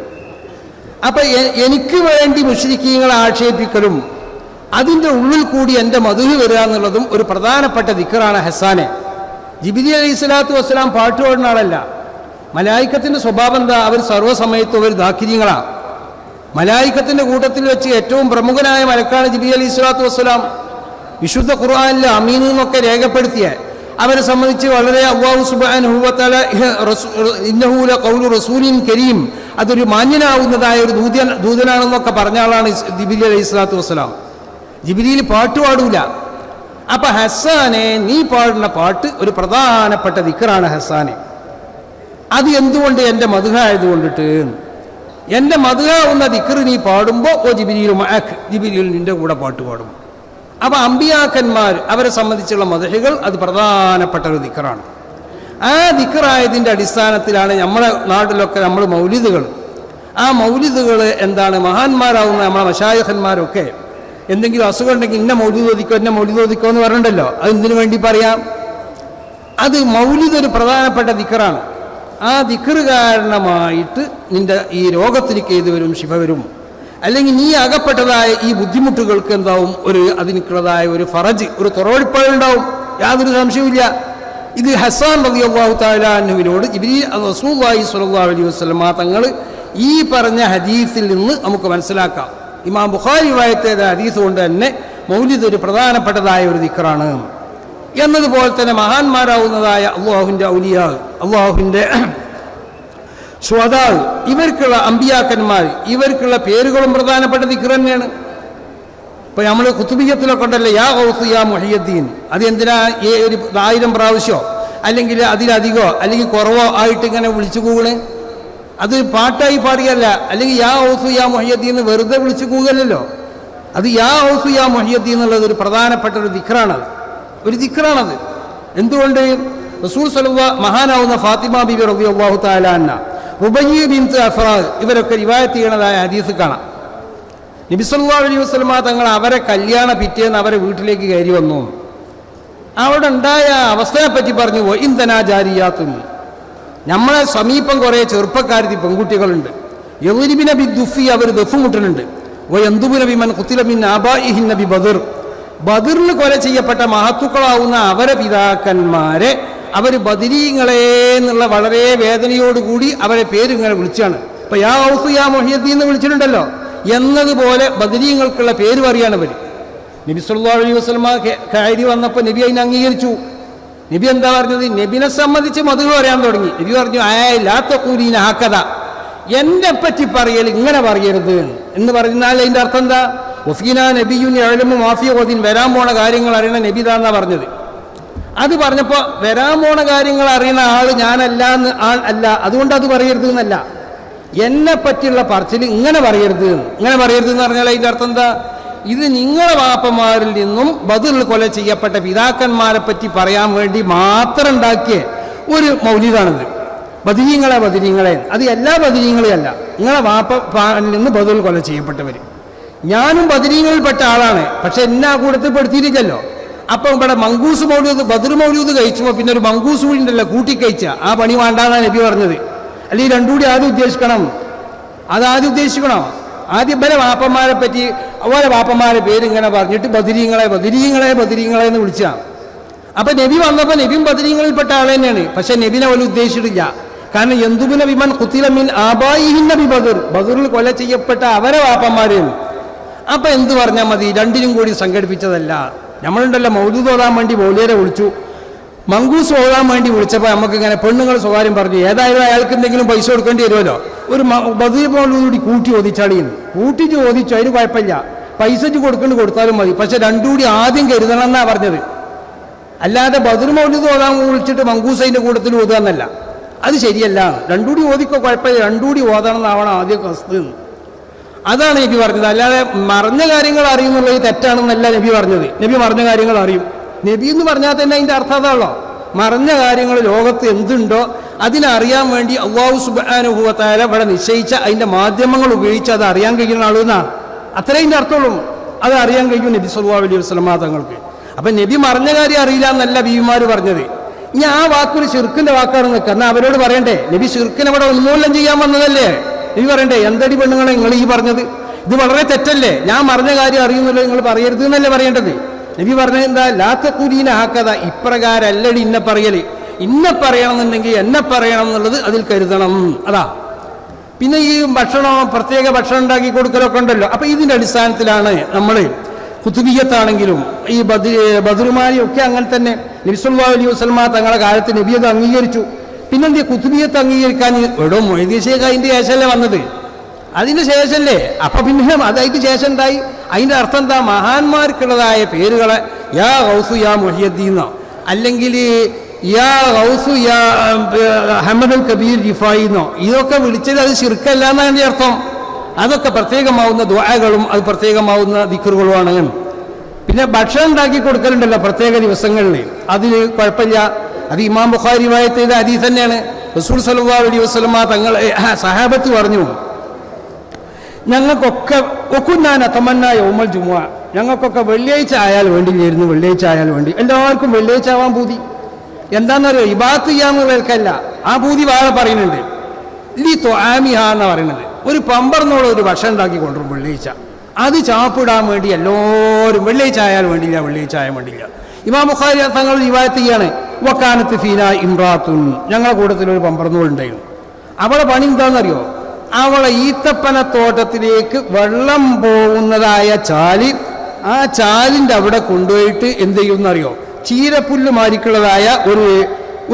അപ്പം എനിക്ക് വേണ്ടി മുശ്രിക്കീങ്ങളെ ആക്ഷേപിക്കലും അതിൻ്റെ ഉള്ളിൽ കൂടി എൻ്റെ മദ്ഹ് വരിക എന്നുള്ളതും ഒരു പ്രധാനപ്പെട്ട ദിക്റാണ് ഹസ്സാനെ. ജിബ്രീൽ അലൈഹി സ്വലാത്തു വസ്സലാം പാട്ട് പാടുന്ന ആളല്ല. മലായിക്കത്തിൻ്റെ സ്വഭാവം എന്താ? അവർ സർവ്വസമയത്തും അവർ ദാക്കിര്യങ്ങളാണ്. മലായിക്കത്തിൻ്റെ കൂട്ടത്തിൽ വെച്ച് ഏറ്റവും പ്രമുഖനായ മലക്കാണ് ജിബ്രീൽ അലൈഹി സ്വലാത്തു വസ്സലാം. വിശുദ്ധ ഖുർആനിൽ അമീൻ എന്നൊക്കെ രേഖപ്പെടുത്തിയ അവരെ സംബന്ധിച്ച് വളരെ അല്ലാഹു സുബ്ഹാനഹു വ തആല ഇന്നഹു ലഖൗലു റസൂലിൻ കരീം, അതൊരു മാന്യനാവുന്നതായ ഒരു ദൂതനാണെന്നൊക്കെ പറഞ്ഞ ആളാണ് ജിബ്രീൽ അലൈഹി സ്വലാത്തു വസ്സലാം. ജിബ്രീൽ പാട്ട് പാടൂല. അപ്പം ഹസ്സാനെ നീ പാടുന്ന പാട്ട് ഒരു പ്രധാനപ്പെട്ട ദിക്റാണ് ഹസ്സാനെ. അത് എന്തുകൊണ്ട്? എൻ്റെ മദ്ഹ് ആയതുകൊണ്ടിട്ട്. എൻ്റെ മദ്ഹാവുന്ന ദിക്ർ നീ പാടുമ്പോൾ ഓ ജിബ്രീലു മഅക്ക്, ജിബ്രീൽ നിൻ്റെ കൂടെ പാട്ട് പാടും. അപ്പോൾ അമ്പിയാക്കന്മാർ അവരെ സംബന്ധിച്ചുള്ള മദ്ഹുകൾ അത് പ്രധാനപ്പെട്ട ഒരു ദിക്റാണ്. ആ ദിക്റായതിൻ്റെ അടിസ്ഥാനത്തിലാണ് നമ്മളെ നാട്ടിലൊക്കെ നമ്മൾ മൗലിദുകൾ, ആ മൗലിദുകൾ എന്താണ്, മഹാന്മാരാവുന്ന നമ്മളെ മശായിഖന്മാരൊക്കെ എന്തെങ്കിലും അസുഖം ഉണ്ടെങ്കിൽ ഇന്ന മൗലിദ് ഓദിക്കോ എന്ന് പറഞ്ഞിട്ടുണ്ടല്ലോ. അത് എന്തിനു വേണ്ടി പറയാം? അത് മൗലിദ് ഒരു പ്രധാനപ്പെട്ട ദിക്റാണ്. ആ ദിക്ർ കാരണമായിട്ട് നിൻ്റെ ഈ രോഗത്തിലേക്ക് ഏത് വരും, ശിഫ വരും. അല്ലെങ്കിൽ നീ അകപ്പെട്ടതായ ഈ ബുദ്ധിമുട്ടുകൾക്ക് എന്താവും, അതിനുള്ളതായ ഒരു ഫറജ്, ഒരു തുറവെടുപ്പുണ്ടാവും, യാതൊരു സംശയവുമില്ല. ഇത് ഹസ്സാൻ റളിയല്ലാഹു തആല അൻഹുവിനോട് ജിബ്രീൽ റസൂലുള്ളാഹി സ്വല്ലല്ലാഹു അലൈഹി വസല്ലം തങ്ങൾ ഈ പറഞ്ഞ ഹദീസിൽ നിന്ന് നമുക്ക് മനസ്സിലാക്കാം. ഇമാം ബുഖാരി റിവായത്ത് ചെയ്ത ഹദീസ് കൊണ്ട് തന്നെ മൗലിദ് ഒരു പ്രധാനപ്പെട്ടതായ ഒരു ദിക്റാണ് എന്നതുപോലെ തന്നെ മഹാന്മാരാവുന്നതായ അള്ളാഹുവിൻ്റെ ഔലിയാ, അള്ളാഹുവിൻ്റെ ശുഹദാ, ഇവർക്കുള്ള അമ്പിയാക്കന്മാർ, ഇവർക്കുള്ള പേരുകളും പ്രധാനപ്പെട്ട ദിക്ർ തന്നെയാണ്. ഇപ്പോൾ നമ്മൾ ഖുതുബിയ്യത്തിലൊക്കെ ഉണ്ടല്ലോ യാ ഗൗസ് യാ മുഹിയുദ്ദീൻ, അത് എന്തിനാ ഒരു 1000 പ്രാവശ്യമോ അല്ലെങ്കിൽ അതിലധികമോ അല്ലെങ്കിൽ കുറവോ ആയിട്ട് ഇങ്ങനെ വിളിച്ചു കൂകണ്? അത് പാട്ടായി പാടുകയല്ല. അല്ലെങ്കിൽ യാ ഗൗസ് യാ മുഹിയുദ്ദീൻ എന്ന് വെറുതെ വിളിച്ചു കൂകല്ലോ. അത് യാ ഗൗസ് യാ മുഹിയുദ്ദീൻ എന്നുള്ളത് ഒരു പ്രധാനപ്പെട്ട ഒരു ദിക്റാണത്. എന്തുകൊണ്ട്? റസൂൽ സല്ലല്ലാഹു മഹാനാവുന്ന ഫാത്തിമ ബിബി റളിയല്ലാഹു തആല അൻഹ, റുബയ്യ ബിൻത് അഫ്റാദ് ഇവരൊക്കെ റിവായത്ത് ചെയ്യണതായ ഹദീസ് കാണാം. നബി സല്ലല്ലാഹു അലൈഹി വസല്ലം തങ്ങൾ അവരെ കല്യാണ പിറ്റേന്ന് അവരെ വീട്ടിലേക്ക് കയറി വന്നു. അവിടെ ഉണ്ടായ അവസ്ഥയെപ്പറ്റി പറഞ്ഞു, വ ഇൻദനാ ജാരിയാത്തുൻ, നമ്മളെ സമീപം കുറേ ചെറുപ്പക്കാരത്തി പെൺകുട്ടികളുണ്ട്. യദ്രിബിന ബിദ്ദുഫി, അവർ ദഫ് മുട്ടുന്നുണ്ട്. വ യന്ദുബുന ബിമൻ ഖുതില മിൻ ആബാഇഹിൻ നബി ബദർ, ബദറിൽ കൊല ചെയ്യപ്പെട്ട മഹത്തുക്കളാവുന്ന അവരെ പിതാക്കന്മാരെ അവർ ബദരീങ്ങളെ എന്നുള്ള വളരെ വേദനയോടുകൂടി അവരെ പേരിങ്ങനെ വിളിച്ചാണ്. ഇപ്പം യാ ഗൗസ് യാ മുഹിയുദ്ദീൻ എന്ന് വിളിച്ചിട്ടുണ്ടല്ലോ എന്നതുപോലെ ബദരീങ്ങൾക്കുള്ള പേര് പറയാണ് അവർ. നബി സല്ലല്ലാഹു അലൈഹി വസല്ലം കയറി വന്നപ്പോൾ നബി അതിനെ അംഗീകരിച്ചു. നബി എന്താ പറഞ്ഞത്? നബിനെ സംബന്ധിച്ച് മദ്ഹ് പറയാൻ തുടങ്ങി. നബി പറഞ്ഞു, ലാ തഖൂലീന ഹക്കദാ, എന്നെ പറ്റി പറയൽ ഇങ്ങനെ പറയരുത് എന്ന് പറഞ്ഞാൽ അതിൻ്റെ അർത്ഥം എന്താ? വഫീന നബിയുൻ യഅലമു മാ ഫീ ഗദിൻ, വരാൻ പോണ കാര്യങ്ങൾ അറിയണ നബി താന്നാ പറഞ്ഞത്. അത് പറഞ്ഞപ്പോൾ വരാൻ പോണ കാര്യങ്ങൾ അറിയുന്ന ആൾ ഞാനല്ല എന്ന് അല്ല, അതുകൊണ്ട് അത് പറയരുത് എന്നല്ല, എന്നെ പറ്റിയുള്ള പറച്ചിൽ ഇങ്ങനെ പറയരുത് എന്ന് പറഞ്ഞാൽ അതിൻ്റെ അർത്ഥം എന്താ? ഇത് നിങ്ങളെ വാപ്പമാരിൽ നിന്നും ബദറിൽ കൊല ചെയ്യപ്പെട്ട പിതാക്കന്മാരെ പറ്റി പറയാൻ വേണ്ടി മാത്രം ഉണ്ടാക്കിയ ഒരു മൗലിദാണിത്. ബദരീങ്ങളെ, അത് എല്ലാ ബദരീങ്ങളെയും അല്ല, നിങ്ങളെ വാപ്പയിൽ നിന്ന് ബദറിൽ കൊല ചെയ്യപ്പെട്ടവർ. ഞാനും ബദരീങ്ങളിൽപ്പെട്ട ആളാണ്, പക്ഷെ എന്നെ ആ കൂട്ടത്തിൽ പെടുത്തിയിട്ടില്ലല്ലോ. അപ്പം ഇവിടെ മങ്കൂസ് മൗലൂദ് ബദർ മൗലൂദ് കഴിച്ചുമ്പോൾ പിന്നെ ഒരു മങ്കൂസ് കൂടി ഉണ്ടല്ലോ കൂട്ടിക്കഴിച്ച, ആ പണി വേണ്ടാന്നാണ് നബി പറഞ്ഞത്. അല്ലെങ്കിൽ രണ്ടും കൂടി ആദ്യം ഉദ്ദേശിക്കണം, അതാദ്യം ഉദ്ദേശിക്കണം. ആദ്യം ഇവരെ വാപ്പന്മാരെ പറ്റി ഓരോ വാപ്പന്മാരെ പേരിങ്ങനെ പറഞ്ഞിട്ട് ബദരീങ്ങളെ ബദരീങ്ങളെ ബദരീങ്ങളെ എന്ന് വിളിച്ചാണ്. അപ്പം നബി വന്നപ്പോൾ നബിയും ബദരീങ്ങളിൽപ്പെട്ട ആൾ തന്നെയാണ്, പക്ഷെ നബിനെ പോലും ഉദ്ദേശിച്ചിട്ടില്ല. കാരണം എന്തുബിന വിമൻ കുത്തിലമിൻ ആബായിഹിന്ന ബി ബദർ, ബദറിൽ കൊല ചെയ്യപ്പെട്ട അവരെ വാപ്പന്മാരെയും. അപ്പം എന്ത് പറഞ്ഞാൽ മതി, രണ്ടിനും കൂടി സംഘടിപ്പിച്ചതല്ല. നമ്മളുണ്ടല്ലോ മൗലൂദ് ഓതാൻ വേണ്ടി മൗലിയരെ വിളിച്ചു, മങ്കൂസ് ഓതാൻ വേണ്ടി വിളിച്ചപ്പോൾ നമുക്കിങ്ങനെ പെണ്ണുങ്ങൾ സ്വകാര്യം പറഞ്ഞു, ഏതായാലും അയാൾക്ക് എന്തെങ്കിലും പൈസ കൊടുക്കേണ്ടി വരുമല്ലോ, ഒരു ബദർ മൗലൂദ് കൂടി കൂട്ടി ഓദിച്ചാളിയും കൂട്ടിച്ച് ഓദിച്ചു, അതിന് കുഴപ്പമില്ല, പൈസച്ച് കൊടുത്താലും മതി, പക്ഷെ രണ്ടും കൂടി ആദ്യം കരുതണം എന്നാണ് പറഞ്ഞത്. അല്ലാതെ ബദർ മൗലൂദ് ഓതാൻ വിളിച്ചിട്ട് മങ്കൂസ് അതിൻ്റെ കൂട്ടത്തിൽ ഓതുക എന്നല്ല, അത് ശരിയല്ല. രണ്ടും കൂടി ഓദിക്കോ കുഴപ്പമില്ല, രണ്ടും കൂടി ഓതണം എന്നാവണം ആദ്യം കസ്ത്. അതാണ് നബി പറഞ്ഞത്. അല്ലാതെ മറഞ്ഞ കാര്യങ്ങൾ അറിയുന്നുള്ളത് തെറ്റാണെന്നല്ല നബി പറഞ്ഞത്. നബി മറഞ്ഞ കാര്യങ്ങൾ അറിയും. നബി എന്ന് പറഞ്ഞാൽ തന്നെ അതിൻ്റെ അർത്ഥം അതാണല്ലോ, മറഞ്ഞ കാര്യങ്ങൾ ലോകത്ത് എന്തുണ്ടോ അതിനറിയാൻ വേണ്ടി അല്ലാഹു സുബ്ഹാനഹു വ തആല ഇവിടെ നിശ്ചയിച്ച അതിൻ്റെ മാധ്യമങ്ങൾ ഉപയോഗിച്ച് അത് അറിയാൻ കഴിയുന്ന ആളെന്നാണ്, അത്രേ അതിൻ്റെ അർത്ഥമുള്ളൂ. അത് അറിയാൻ കഴിയും നബി സല്ലല്ലാഹു അലൈഹി വസല്ലം തങ്ങൾക്ക്. അപ്പം നബി മറഞ്ഞ കാര്യം അറിയില്ല എന്നല്ല ബീവിമാർ പറഞ്ഞത്. ഇനി ആ വാക്കൊരു ശിർക്കിൻ്റെ വാക്കാണ് നിൽക്കുക, എന്നാൽ അവരോട് പറയണ്ടേ, നബി ശിർക്കിനെ ഇവിടെ ഉന്മൂലനം ചെയ്യാൻ വന്നതല്ലേ, നബി പറയണ്ടേ, എന്തടി പെണ്ണുങ്ങളെ നിങ്ങൾ ഈ പറഞ്ഞത്, ഇത് വളരെ തെറ്റല്ലേ, ഞാൻ മറഞ്ഞ കാര്യം അറിയുന്നില്ല നിങ്ങൾ പറയരുത് എന്നല്ലേ പറയേണ്ടത്. നബി പറഞ്ഞത് എന്താ, ലാത്തക്കുലീന ആക്കത, ഇപ്രകാരല്ലടി ഇന്നെ പറയല്, ഇന്നെ പറയണമെന്നുണ്ടെങ്കിൽ എന്നെ പറയണം എന്നുള്ളത് അതിൽ കരുതണം. അതാ. പിന്നെ ഈ ഭക്ഷണം, പ്രത്യേക ഭക്ഷണം ഉണ്ടാക്കി കൊടുക്കലൊക്കെ ഉണ്ടല്ലോ, അപ്പം ഇതിൻ്റെ അടിസ്ഥാനത്തിലാണ് നമ്മൾ കുത്തുബിയ്യത്താണെങ്കിലും ഈ ബദറുമാരിയൊക്കെ അങ്ങനെ തന്നെ നബി സല്ലല്ലാഹു അലൈഹി വസല്ലം തങ്ങളുടെ കാലത്ത് നബി അത് അംഗീകരിച്ചു. പിന്നെന്താ കുത്തുബിയ്യത്ത് അംഗീകരിക്കാൻ എടോ മൊയ്തീൻ ശേഖ് അതിൻ്റെ ശേഷമല്ലേ വന്നത്, അതിന് ശേഷമല്ലേ. അപ്പം പിന്നെ അതായിട്ട് ശേഷം ഉണ്ടായി. അതിൻ്റെ അർത്ഥം എന്താ, മഹാന്മാർക്കുള്ളതായ പേരുകളെ യാ ഗൗസു യാ മുഹിയുദ്ദീനോ അല്ലെങ്കിൽ യാ ഗൗസു യാ അഹ്മദുൽ കബീർ റിഫായിന്നോ ഇതൊക്കെ വിളിച്ചത് അത് ശിർക്കല്ല എന്നാണ് എൻ്റെ അർത്ഥം. അതൊക്കെ പ്രത്യേകമാവുന്ന ദുആകളും അത് പ്രത്യേകമാവുന്ന ദിക്റുകളുമാണ്. പിന്നെ ഭക്ഷണം ഉണ്ടാക്കി കൊടുക്കലുണ്ടല്ലോ പ്രത്യേക ദിവസങ്ങളിൽ, അതിൽ കുഴപ്പമില്ല. അത് ഇമാം ബുഖാരി റിവായത്ത് ചെയ്ത ഹദീസ് തന്നെയാണ്. റസൂൽ സല്ലല്ലാഹു അലൈഹി വസല്ലം തങ്ങൾ സഹാബത്ത് പറഞ്ഞു, ഞങ്ങൾക്കൊക്കെ ഒക്കുന്നാന തമന്ന യൗമൽ ജുമുഅ, ഞങ്ങൾക്കൊക്കെ വെള്ളിയാഴ്ച ആയാൽ വേണ്ടില്ലായിരുന്നു, വെള്ളിയാഴ്ച ആയാൽ വേണ്ടി. എല്ലാവർക്കും വെള്ളിയാഴ്ച ആവാൻ പൂതി. എന്താണെന്നറിയോ, ഇബാദത്ത് ചെയ്യാന്നുള്ളവർക്കല്ല, ആ പൂതി വേറെ പറയുന്നുണ്ട്. ലി ത്വആമിഹ എന്നാണ് പറയുന്നത്. ഒരു പമ്പർന്നോളം ഒരു ഭക്ഷണം ഉണ്ടാക്കി കൊണ്ടുവരും വെള്ളിയാഴ്ച, അത് ചാപ്പിടാൻ വേണ്ടി എല്ലാവരും വെള്ളിയാഴ്ച ആയാൽ വേണ്ടില്ല, വെള്ളിയാഴ്ച ആയാൽ വേണ്ടില്ല. ഇമാം ബുഖാരി തങ്ങൾ റിവായത്ത് ചെയ്യാണ്, വക്കാനത്ത് ഫീന ഇംറാത്തുൻ, ഞങ്ങളുടെ കൂട്ടത്തിൽ ഒരു പമ്പർന്നോളുണ്ടായിരുന്നു. അവളെ പണി എന്താണെന്നറിയോ, അവളെ ഈത്തപ്പനത്തോട്ടത്തിലേക്ക് വെള്ളം പോകുന്നതായ ചാല്, ആ ചാലിൻ്റെ അവിടെ കൊണ്ടുപോയിട്ട് എന്ത് ചെയ്യുമെന്നറിയോ, ചീരപ്പുല്ല് മാരിക്കുള്ളതായ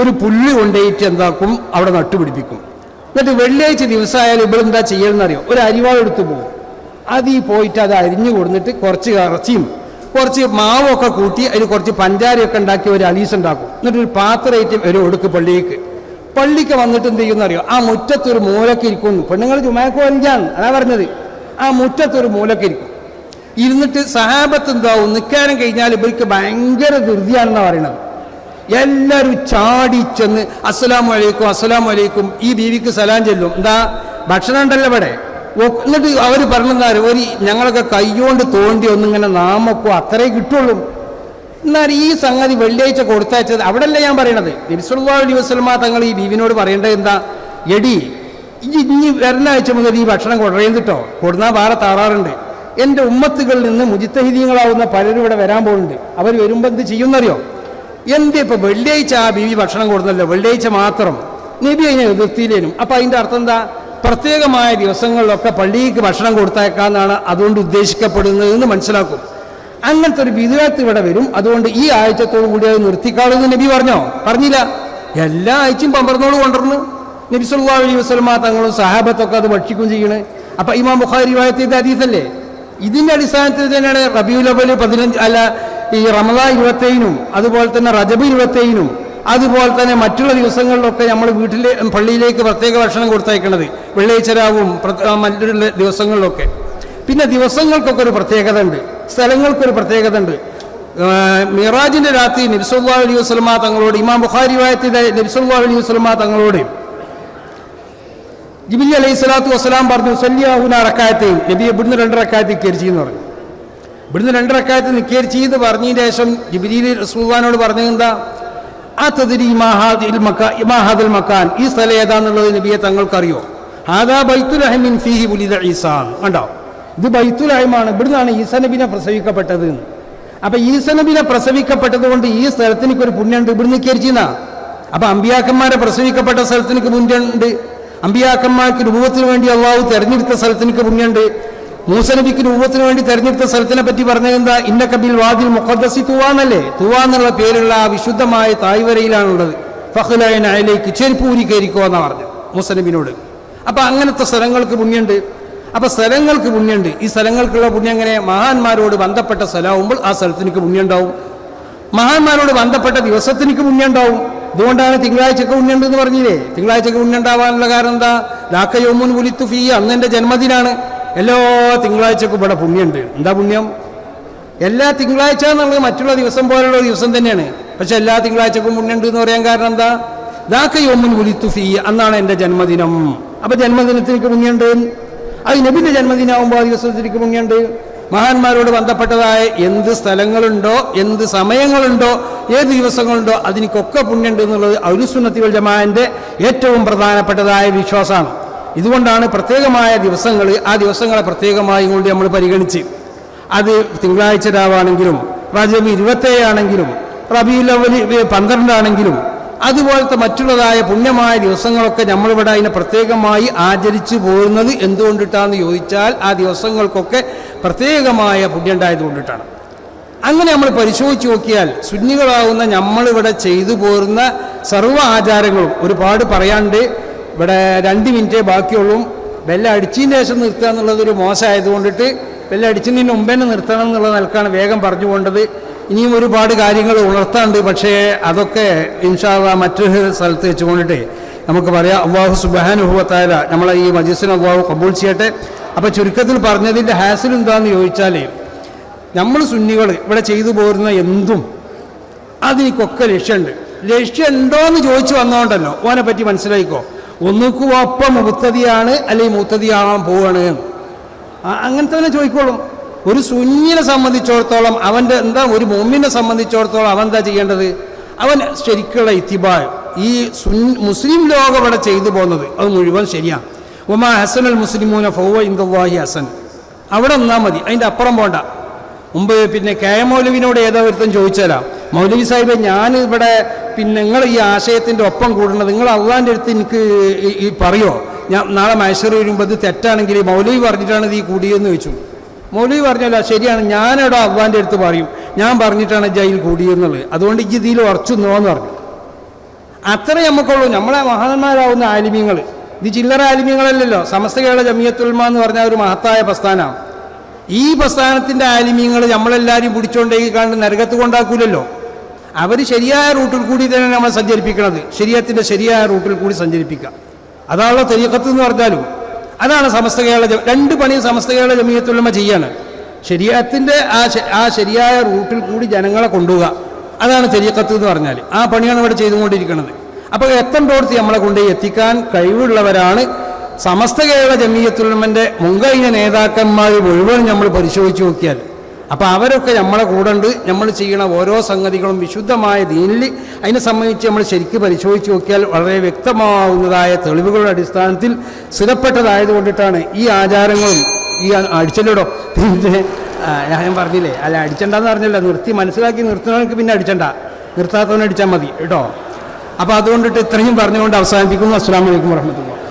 ഒരു പുല്ല് കൊണ്ടുപോയിട്ട് എന്താക്കും, അവിടെ നട്ടുപിടിപ്പിക്കും. എന്നിട്ട് വെള്ളിയാഴ്ച ദിവസമായാലും ഇവളെന്താ ചെയ്യണമെന്നറിയോ, ഒരു അരിവാൾ എടുത്തു പോകും, അതിൽ പോയിട്ട് അത് അരിഞ്ഞു കൊടുത്തിട്ട് കുറച്ച് ഇറച്ചിയും കുറച്ച് മാവൊക്കെ കൂട്ടി അതിൽ കുറച്ച് പഞ്ചാരയൊക്കെ ഉണ്ടാക്കി ഒരു അലീസ് ഉണ്ടാക്കും. എന്നിട്ടൊരു പാത്രമായിട്ട് ഒരു ഒടുക്ക് പള്ളിക്ക് വന്നിട്ട് എന്ത് ചെയ്യുന്നറിയോ, ആ മുറ്റത്തൊരു മൂലക്ക് ഇരിക്കും. പെണ്ണുങ്ങൾ ജുമാക്ക് വഞ്ചാണ് അതാ പറഞ്ഞത്. ആ മുറ്റത്തൊരു മൂലക്ക് ഇരിക്കും. ഇരുന്നിട്ട് സഹാബത്ത് എന്താവും, നിൽക്കാനും കഴിഞ്ഞാൽ ഇവർക്ക് ഭയങ്കര ധൃതിയാണെന്നാണ് പറയണത്. എല്ലാവരും ചാടി ചെന്ന് അസ്സലാമു അലൈക്കും അസ്സലാമു അലൈക്കും, ഈ ബീവിക്ക് സലാം ചെല്ലും. എന്താ ഭക്ഷണം ഉണ്ടല്ലോ ഇവിടെ. എന്നിട്ട് അവർ പറഞ്ഞെന്നാൽ ഒരു ഞങ്ങളൊക്കെ കൈകൊണ്ട് തോണ്ടി ഒന്നിങ്ങനെ നാമൊക്കെ അത്രേ കിട്ടുള്ളൂ. എന്നാൽ ഈ സംഗതി വെള്ളിയാഴ്ച കൊടുത്തയച്ചത് അവിടെയല്ല ഞാൻ പറയണത്. നബി സല്ലല്ലാഹു അലൈഹി വസല്ലം തങ്ങൾ ഈ ബീവിനോട് പറയേണ്ടത് എന്താ, എടി ഇനി വരുന്ന ആഴ്ച മുതൽ ഈ ഭക്ഷണം കൊണ്ടുവരും കേട്ടോ, കൊടുന്നാൽ വേറെ താറാറുണ്ട്. എൻ്റെ ഉമ്മത്തുകളിൽ നിന്ന് മുജിത്തഹിദീങ്ങളാവുന്ന പലരും ഇവിടെ വരാൻ പോകുന്നുണ്ട്. അവർ വരുമ്പോൾ എന്ത് ചെയ്യുന്നറിയോ, എന്ത് ഇപ്പം വെള്ളിയാഴ്ച ആ ബീവി ഭക്ഷണം കൊടുന്നല്ലോ, വെള്ളിയാഴ്ച മാത്രം നബി അതിനെ എതിർത്തിയില്ലേനും. അപ്പം അതിൻ്റെ അർത്ഥം എന്താ, പ്രത്യേകമായ ദിവസങ്ങളിലൊക്കെ പള്ളിക്ക് ഭക്ഷണം കൊടുത്തേക്കാന്നാണ് അതുകൊണ്ട് ഉദ്ദേശിക്കപ്പെടുന്നതെന്ന് മനസ്സിലാക്കും. അങ്ങനത്തെ ഒരു വിധേയത്ത് ഇവിടെ വരും. അതുകൊണ്ട് ഈ ആഴ്ചത്തോടു കൂടി അത് നിർത്തിക്കാളെന്ന് നബി പറഞ്ഞില്ല. എല്ലാ ആഴ്ചയും പമ്പർന്നോട് കൊണ്ടുവരുന്നു. നബി സല്ലല്ലാഹു അലൈഹി വസല്ലം തങ്ങളും സഹാബത്തൊക്കെ അത് ഭക്ഷിക്കും ചെയ്യണേ. അപ്പം ഇമാം ബുഖാരി റിവായത്ത് ചെയ്ത ഹദീസല്ലേ. ഇതിൻ്റെ അടിസ്ഥാനത്തിൽ തന്നെയാണ് റബീഉൽ അവ്വൽ 15 അല്ല ഈ റമദാൻ 27-നും അതുപോലെ തന്നെ റജബ് 27-നും അതുപോലെ തന്നെ മറ്റുള്ള ദിവസങ്ങളിലൊക്കെ നമ്മൾ വീട്ടിലെ പള്ളിയിലേക്ക് പ്രത്യേക ഭക്ഷണം കൊടുത്തയക്കണത്, വെള്ളിയാഴ്ച രാവും മറ്റൊരു ദിവസങ്ങളിലൊക്കെ. പിന്നെ ദിവസങ്ങൾക്കൊക്കെ ഒരു പ്രത്യേകത ഉണ്ട്, സ്ഥലങ്ങൾക്കൊരു പ്രത്യേകത ഉണ്ട്. മിറാജിൻ്റെ രാത്രി നബി സല്ലല്ലാഹു അലൈഹി വസല്ലം തങ്ങളോട് ഇമാം ബുഖാരി റിവായത്ത് ചെയ്ത നബി സല്ലല്ലാഹു അലൈഹി വസല്ലം തങ്ങളോട് ജിബ്രീൽ അലൈഹി സ്വലാത്തു വസ്സലാം പറഞ്ഞു സല്ലിയാഹുന റക്അത്തൈൻ, നബി ഇവിടുന്ന് 2 റക്അത്ത് നിസ്കരിച്ചു എന്ന് പറഞ്ഞു. ഇവിടുന്ന് 2 റക്അത്ത് നിസ്കരിച്ചു എന്ന് പറഞ്ഞതിന് ശേഷം ജിബ്രീൽ റസൂലുള്ളാഹിനോട് പറഞ്ഞത് എന്താ? ആ തദ്രി മാ ഹാദിൽ മക്കാൻ, ഈ സ്ഥലം ഏതാന്നുള്ളത് നബിയെ തങ്ങൾക്കറിയോ? ഹാദാ ബൈത്തുൽ അഹ്മിൻ ഫീഹി വുലിദ ഈസാ, കണ്ടോ, ഇത് ബൈത്തുൽ അഹ്മാണ്, ഇവിടുന്നാണ് ഈസാ നബിനെ പ്രസവിക്കപ്പെട്ടത്. അപ്പൊ ഈസാ നബിനെ പ്രസവിക്കപ്പെട്ടത് കൊണ്ട് ഈ സ്ഥലത്തിനൊരു പുണ്യമുണ്ട്, ഇവിടുന്ന് നിസ്കരിച്ചെന്നാ. അപ്പൊ അമ്പിയാക്കന്മാരെ പ്രസവിക്കപ്പെട്ട സ്ഥലത്തിനൊക്കെ പുണ്യമുണ്ട്, അമ്പിയാക്കന്മാർക്ക് രൂപത്തിന് വേണ്ടി അള്ളാഹു തെരഞ്ഞെടുത്ത സ്ഥലത്തിനൊക്കെ പുണ്യമുണ്ട്. മൂസ നബിക്ക് രൂപത്തിന് വേണ്ടി തെരഞ്ഞെടുത്ത സ്ഥലത്തിനെ പറ്റി പറഞ്ഞത് എന്താ? ഇന്നക ബിൽ വാദിൽ മുഖദ്ദസി തുവാന്നല്ലേ, തുവാ എന്നുള്ള പേരുള്ള ആ വിശുദ്ധമായ തായ്വരയിലാണുള്ളത്. ഫഖ്ലഅന അലൈക്ക്, ചെരുപ്പൂരി കയറിക്കോ എന്നാ പറഞ്ഞു മൂസ നബിനോട്. അപ്പൊ അങ്ങനത്തെ സ്ഥലങ്ങൾക്ക് പുണ്യമുണ്ട്. അപ്പൊ സ്ഥലങ്ങൾക്ക് പുണ്യമുണ്ട്. ഈ സ്ഥലങ്ങൾക്കുള്ള പുണ്യം എങ്ങനെ? മഹാന്മാരോട് ബന്ധപ്പെട്ട സ്ഥലമാകുമ്പോൾ ആ സ്ഥലത്തിനൊക്കെ പുണ്യം ഉണ്ടാവും, മഹാന്മാരോട് ബന്ധപ്പെട്ട ദിവസത്തിനൊക്കെ പുണ്യം ഉണ്ടാവും. അതുകൊണ്ടാണ് തിങ്കളാഴ്ചക്ക് പുണ്യമുണ്ട് എന്ന് പറഞ്ഞില്ലേ. തിങ്കളാഴ്ചക്ക് പുണ്യം ഉണ്ടാവാനുള്ള കാരണം എന്താ? ലാക്ക യൗമുൻ വുലിദ്തു ഫീഹി, അന്ന് എൻ്റെ ജന്മദിനാണ്. എല്ലാ തിങ്കളാഴ്ചക്കും ഇവിടെ പുണ്യമുണ്ട്. എന്താ പുണ്യം? എല്ലാ തിങ്കളാഴ്ച എന്നുള്ളത് മറ്റുള്ള ദിവസം പോലുള്ള ദിവസം തന്നെയാണ്, പക്ഷെ എല്ലാ തിങ്കളാഴ്ചക്കും പുണ്യമുണ്ട് എന്ന് പറയാൻ കാരണം എന്താ? ലാക്ക യൗമുൻ വുലിദ്തു ഫീഹി, അന്നാണ് എൻ്റെ ജന്മദിനം. അപ്പൊ ജന്മദിനത്തിലേക്ക് പുണ്യമുണ്ട്. അത് നബിന്റെ ജന്മദിനാവുമ്പോൾ ആ ദിവസത്തിലേക്ക് പുണ്യമുണ്ട്. മഹാന്മാരോട് ബന്ധപ്പെട്ടതായ എന്ത് സ്ഥലങ്ങളുണ്ടോ, എന്ത് സമയങ്ങളുണ്ടോ, ഏത് ദിവസങ്ങളുണ്ടോ അതിനൊക്കെ പുണ്യമുണ്ട് എന്നുള്ളത് അഹ്ലുസുന്നത്തി വൽ ജമാഅത്തിന്റെ ഏറ്റവും പ്രധാനപ്പെട്ടതായ വിശ്വാസമാണ്. ഇതുകൊണ്ടാണ് പ്രത്യേകമായ ദിവസങ്ങൾ, ആ ദിവസങ്ങളെ പ്രത്യേകമായി കൊണ്ട് നമ്മൾ പരിഗണിച്ച്, അത് തിങ്കളാഴ്ച രാവാണെങ്കിലും റജബ് 27 ആണെങ്കിലും റബീഉൽ അവ്വൽ 12 ആണെങ്കിലും അതുപോലത്തെ മറ്റുള്ളതായ പുണ്യമായ ദിവസങ്ങളൊക്കെ നമ്മളിവിടെ അതിനെ പ്രത്യേകമായി ആചരിച്ചു പോകുന്നത് എന്തുകൊണ്ടിട്ടാണെന്ന് ചോദിച്ചാൽ ആ ദിവസങ്ങൾക്കൊക്കെ പ്രത്യേകമായ പുണ്യം ഉണ്ടായതുകൊണ്ടിട്ടാണ്. അങ്ങനെ നമ്മൾ പരിശോധിച്ച് നോക്കിയാൽ സുന്നികളാവുന്ന നമ്മളിവിടെ ചെയ്തു പോരുന്ന സർവ്വ ആചാരങ്ങളും ഒരുപാട് പറയാണ്ട്. ഇവിടെ 2 മിനിറ്റേ ബാക്കിയുള്ളൂ. ബെല്ലടിച്ചതിന് ശേഷം നിർത്തുക എന്നുള്ളതൊരു മോശമായതുകൊണ്ടിട്ട് ബെല്ലടിച്ചതിന് മുമ്പേ നിർത്തണം എന്നുള്ള നിലക്കാണ് വേഗം പറഞ്ഞു പോകേണ്ടത്. ഇനിയും ഒരുപാട് കാര്യങ്ങൾ ഉണർത്താണ്ട്, പക്ഷേ അതൊക്കെ ഇൻഷാ അല്ലാഹ് മറ്റൊരു സ്ഥലത്ത് വെച്ചുകൊണ്ടിട്ട് നമുക്ക് പറയാം. അല്ലാഹു സുബ്ഹാനഹു വ തആല നമ്മളെ ഈ മജ്‌ലിസിനെ അല്ലാഹു കബൂൽ ചെയ്യട്ടെ. അപ്പോൾ ചുരുക്കത്തിൽ പറഞ്ഞതിൻ്റെ ഹാസിൽ എന്താണെന്ന് ചോദിച്ചാൽ, നമ്മൾ സുന്നികൾ ഇവിടെ ചെയ്തു പോരുന്ന എന്തും അതിനൊക്കെ ലക്ഷ്യമുണ്ട്. ലക്ഷ്യമുണ്ടോ എന്ന് ചോദിച്ചു വന്നോണ്ടല്ലോ ഓനെ പറ്റി മനസ്സിലായിക്കോ. ഒന്നുക്കും ഒപ്പം മുത്തതിയാണ് അല്ലെങ്കിൽ മുത്തതിയാവാൻ പോവാണ്, അങ്ങനെ തന്നെ ചോദിക്കോളും. ഒരു സുന്നിനെ സംബന്ധിച്ചിടത്തോളം അവൻ്റെ എന്താ, ഒരു മുഅ്മിനെ സംബന്ധിച്ചിടത്തോളം അവൻ എന്താ ചെയ്യേണ്ടത്? അവൻ ശരിക്കുള്ള ഇത്തിബാ, ഈ മുസ്ലിം ലോകം ഇവിടെ ചെയ്തു പോകുന്നത് അത് മുഴുവൻ ശരിയാണ്. വമാ ഹസനുൽ മുസ്ലിമൂന ഫഹുവ ഇൻദല്ലാഹി ഹസൻ, അവിടെ നിന്നാൽ മതി, അതിൻ്റെ അപ്പുറം പോണ്ട. മുമ്പ് പിന്നെ കെ എം മൗലവിനോട് ഏതോ ഒരുത്തൻ ചോദിച്ചാലാ, മൗലവി സാഹിബ് ഞാൻ ഇവിടെ പിന്നെ നിങ്ങൾ ഈ ആശയത്തിൻ്റെ ഒപ്പം കൂടുന്നത് നിങ്ങൾ അള്ളാൻ്റെ അടുത്ത് എനിക്ക് ഈ പറയോ, ഞാൻ നാളെ മഹ്ശർ വരുമ്പോൾ ഇത് തെറ്റാണെങ്കിൽ മൗലവി പറഞ്ഞിട്ടാണ് ഇത് ഈ കൂടിയെന്ന് ചോദിച്ചു. മൗലവി പറഞ്ഞല്ല, ശരിയാണ്, ഞാനിവിടെ അള്ളാൻ്റെ അടുത്ത് പറയും ഞാൻ പറഞ്ഞിട്ടാണ് ജയിൽ കൂടിയെന്നുള്ളത്, അതുകൊണ്ട് ഈ ഇതിൽ ഉറച്ചു നോന്ന് പറഞ്ഞു. അത്ര നമുക്കുള്ളൂ. നമ്മളെ മഹാന്മാരാവുന്ന ആലിമ്യങ്ങൾ, ഇത് ചില്ലറ ആലിമ്യങ്ങളല്ലല്ലോ. സമസ്ത കേരള ജമിയത്തുൽ ഉലമ എന്ന് പറഞ്ഞാൽ ഒരു മഹത്തായ പ്രസ്ഥാനമാണ്. ഈ പ്രസ്ഥാനത്തിൻ്റെ ആലിമ്യങ്ങൾ നമ്മളെല്ലാവരും പിടിച്ചുകൊണ്ടേക്ക് കണ്ട് നരകത്ത് കൊണ്ടാക്കൂലല്ലോ. അവർ ശരിയായ റൂട്ടിൽ കൂടി തന്നെ നമ്മൾ സഞ്ചരിപ്പിക്കുന്നത്, ശരീഅത്തിൻ്റെ ശരിയായ റൂട്ടിൽ കൂടി സഞ്ചരിപ്പിക്കുക. അതാണല്ലോ തരീഖത്ത് എന്ന് പറഞ്ഞാലും. അതാണ് സമസ്ത കേരള 2 പണി സമസ്ത കേരള ജമിയത്തുൽ ഉലമ ചെയ്യാണ്. ശരീഅത്തിൻ്റെ ആ ശരിയായ റൂട്ടിൽ കൂടി ജനങ്ങളെ കൊണ്ടുപോവുക, അതാണ് തരീഖത്ത് എന്ന് പറഞ്ഞാൽ. ആ പണിയാണ് ഇവിടെ ചെയ്തുകൊണ്ടിരിക്കുന്നത്. അപ്പോൾ എത്തേണ്ടോടത്ത് നമ്മളെ കൊണ്ടുപോയി എത്തിക്കാൻ കഴിവുള്ളവരാണ് സമസ്ത കേരള ജമിയത്തുൽ ഉലമൻ്റെ മുൻകഴിഞ്ഞ നേതാക്കന്മാർ മുഴുവൻ നമ്മൾ പരിശോധിച്ച് നോക്കിയാൽ. അപ്പോൾ അവരൊക്കെ നമ്മളെ കൂടെ ഉണ്ട്. നമ്മൾ ചെയ്യണ ഓരോ സംഗതികളും വിശുദ്ധമായ ദീനിൽ അതിനെ സംബന്ധിച്ച് നമ്മൾ ശരിക്കും പരിശോധിച്ച് നോക്കിയാൽ വളരെ വ്യക്തമാവുന്നതായ തെളിവുകളുടെ അടിസ്ഥാനത്തിൽ സ്ഥിരപ്പെട്ടതായതുകൊണ്ടിട്ടാണ് ഈ ആചാരങ്ങളും ഈ അടിച്ചല്ലോടോ. പിന്നെ ഞാൻ പറഞ്ഞില്ലേ, അല്ല അടിച്ചണ്ടെന്ന് പറഞ്ഞില്ല, നിർത്തി മനസ്സിലാക്കി നിർത്തുന്നവർക്ക് പിന്നെ അടിച്ചണ്ട, നിർത്താത്തവനെ അടിച്ചാൽ മതി കേട്ടോ. അപ്പോൾ അതുകൊണ്ടിട്ട് ഇത്രയും പറഞ്ഞുകൊണ്ട് അവസാനിപ്പിക്കുന്നു. അസ്സലാമു അലൈക്കും വറഹ്മത്തുള്ളാഹി.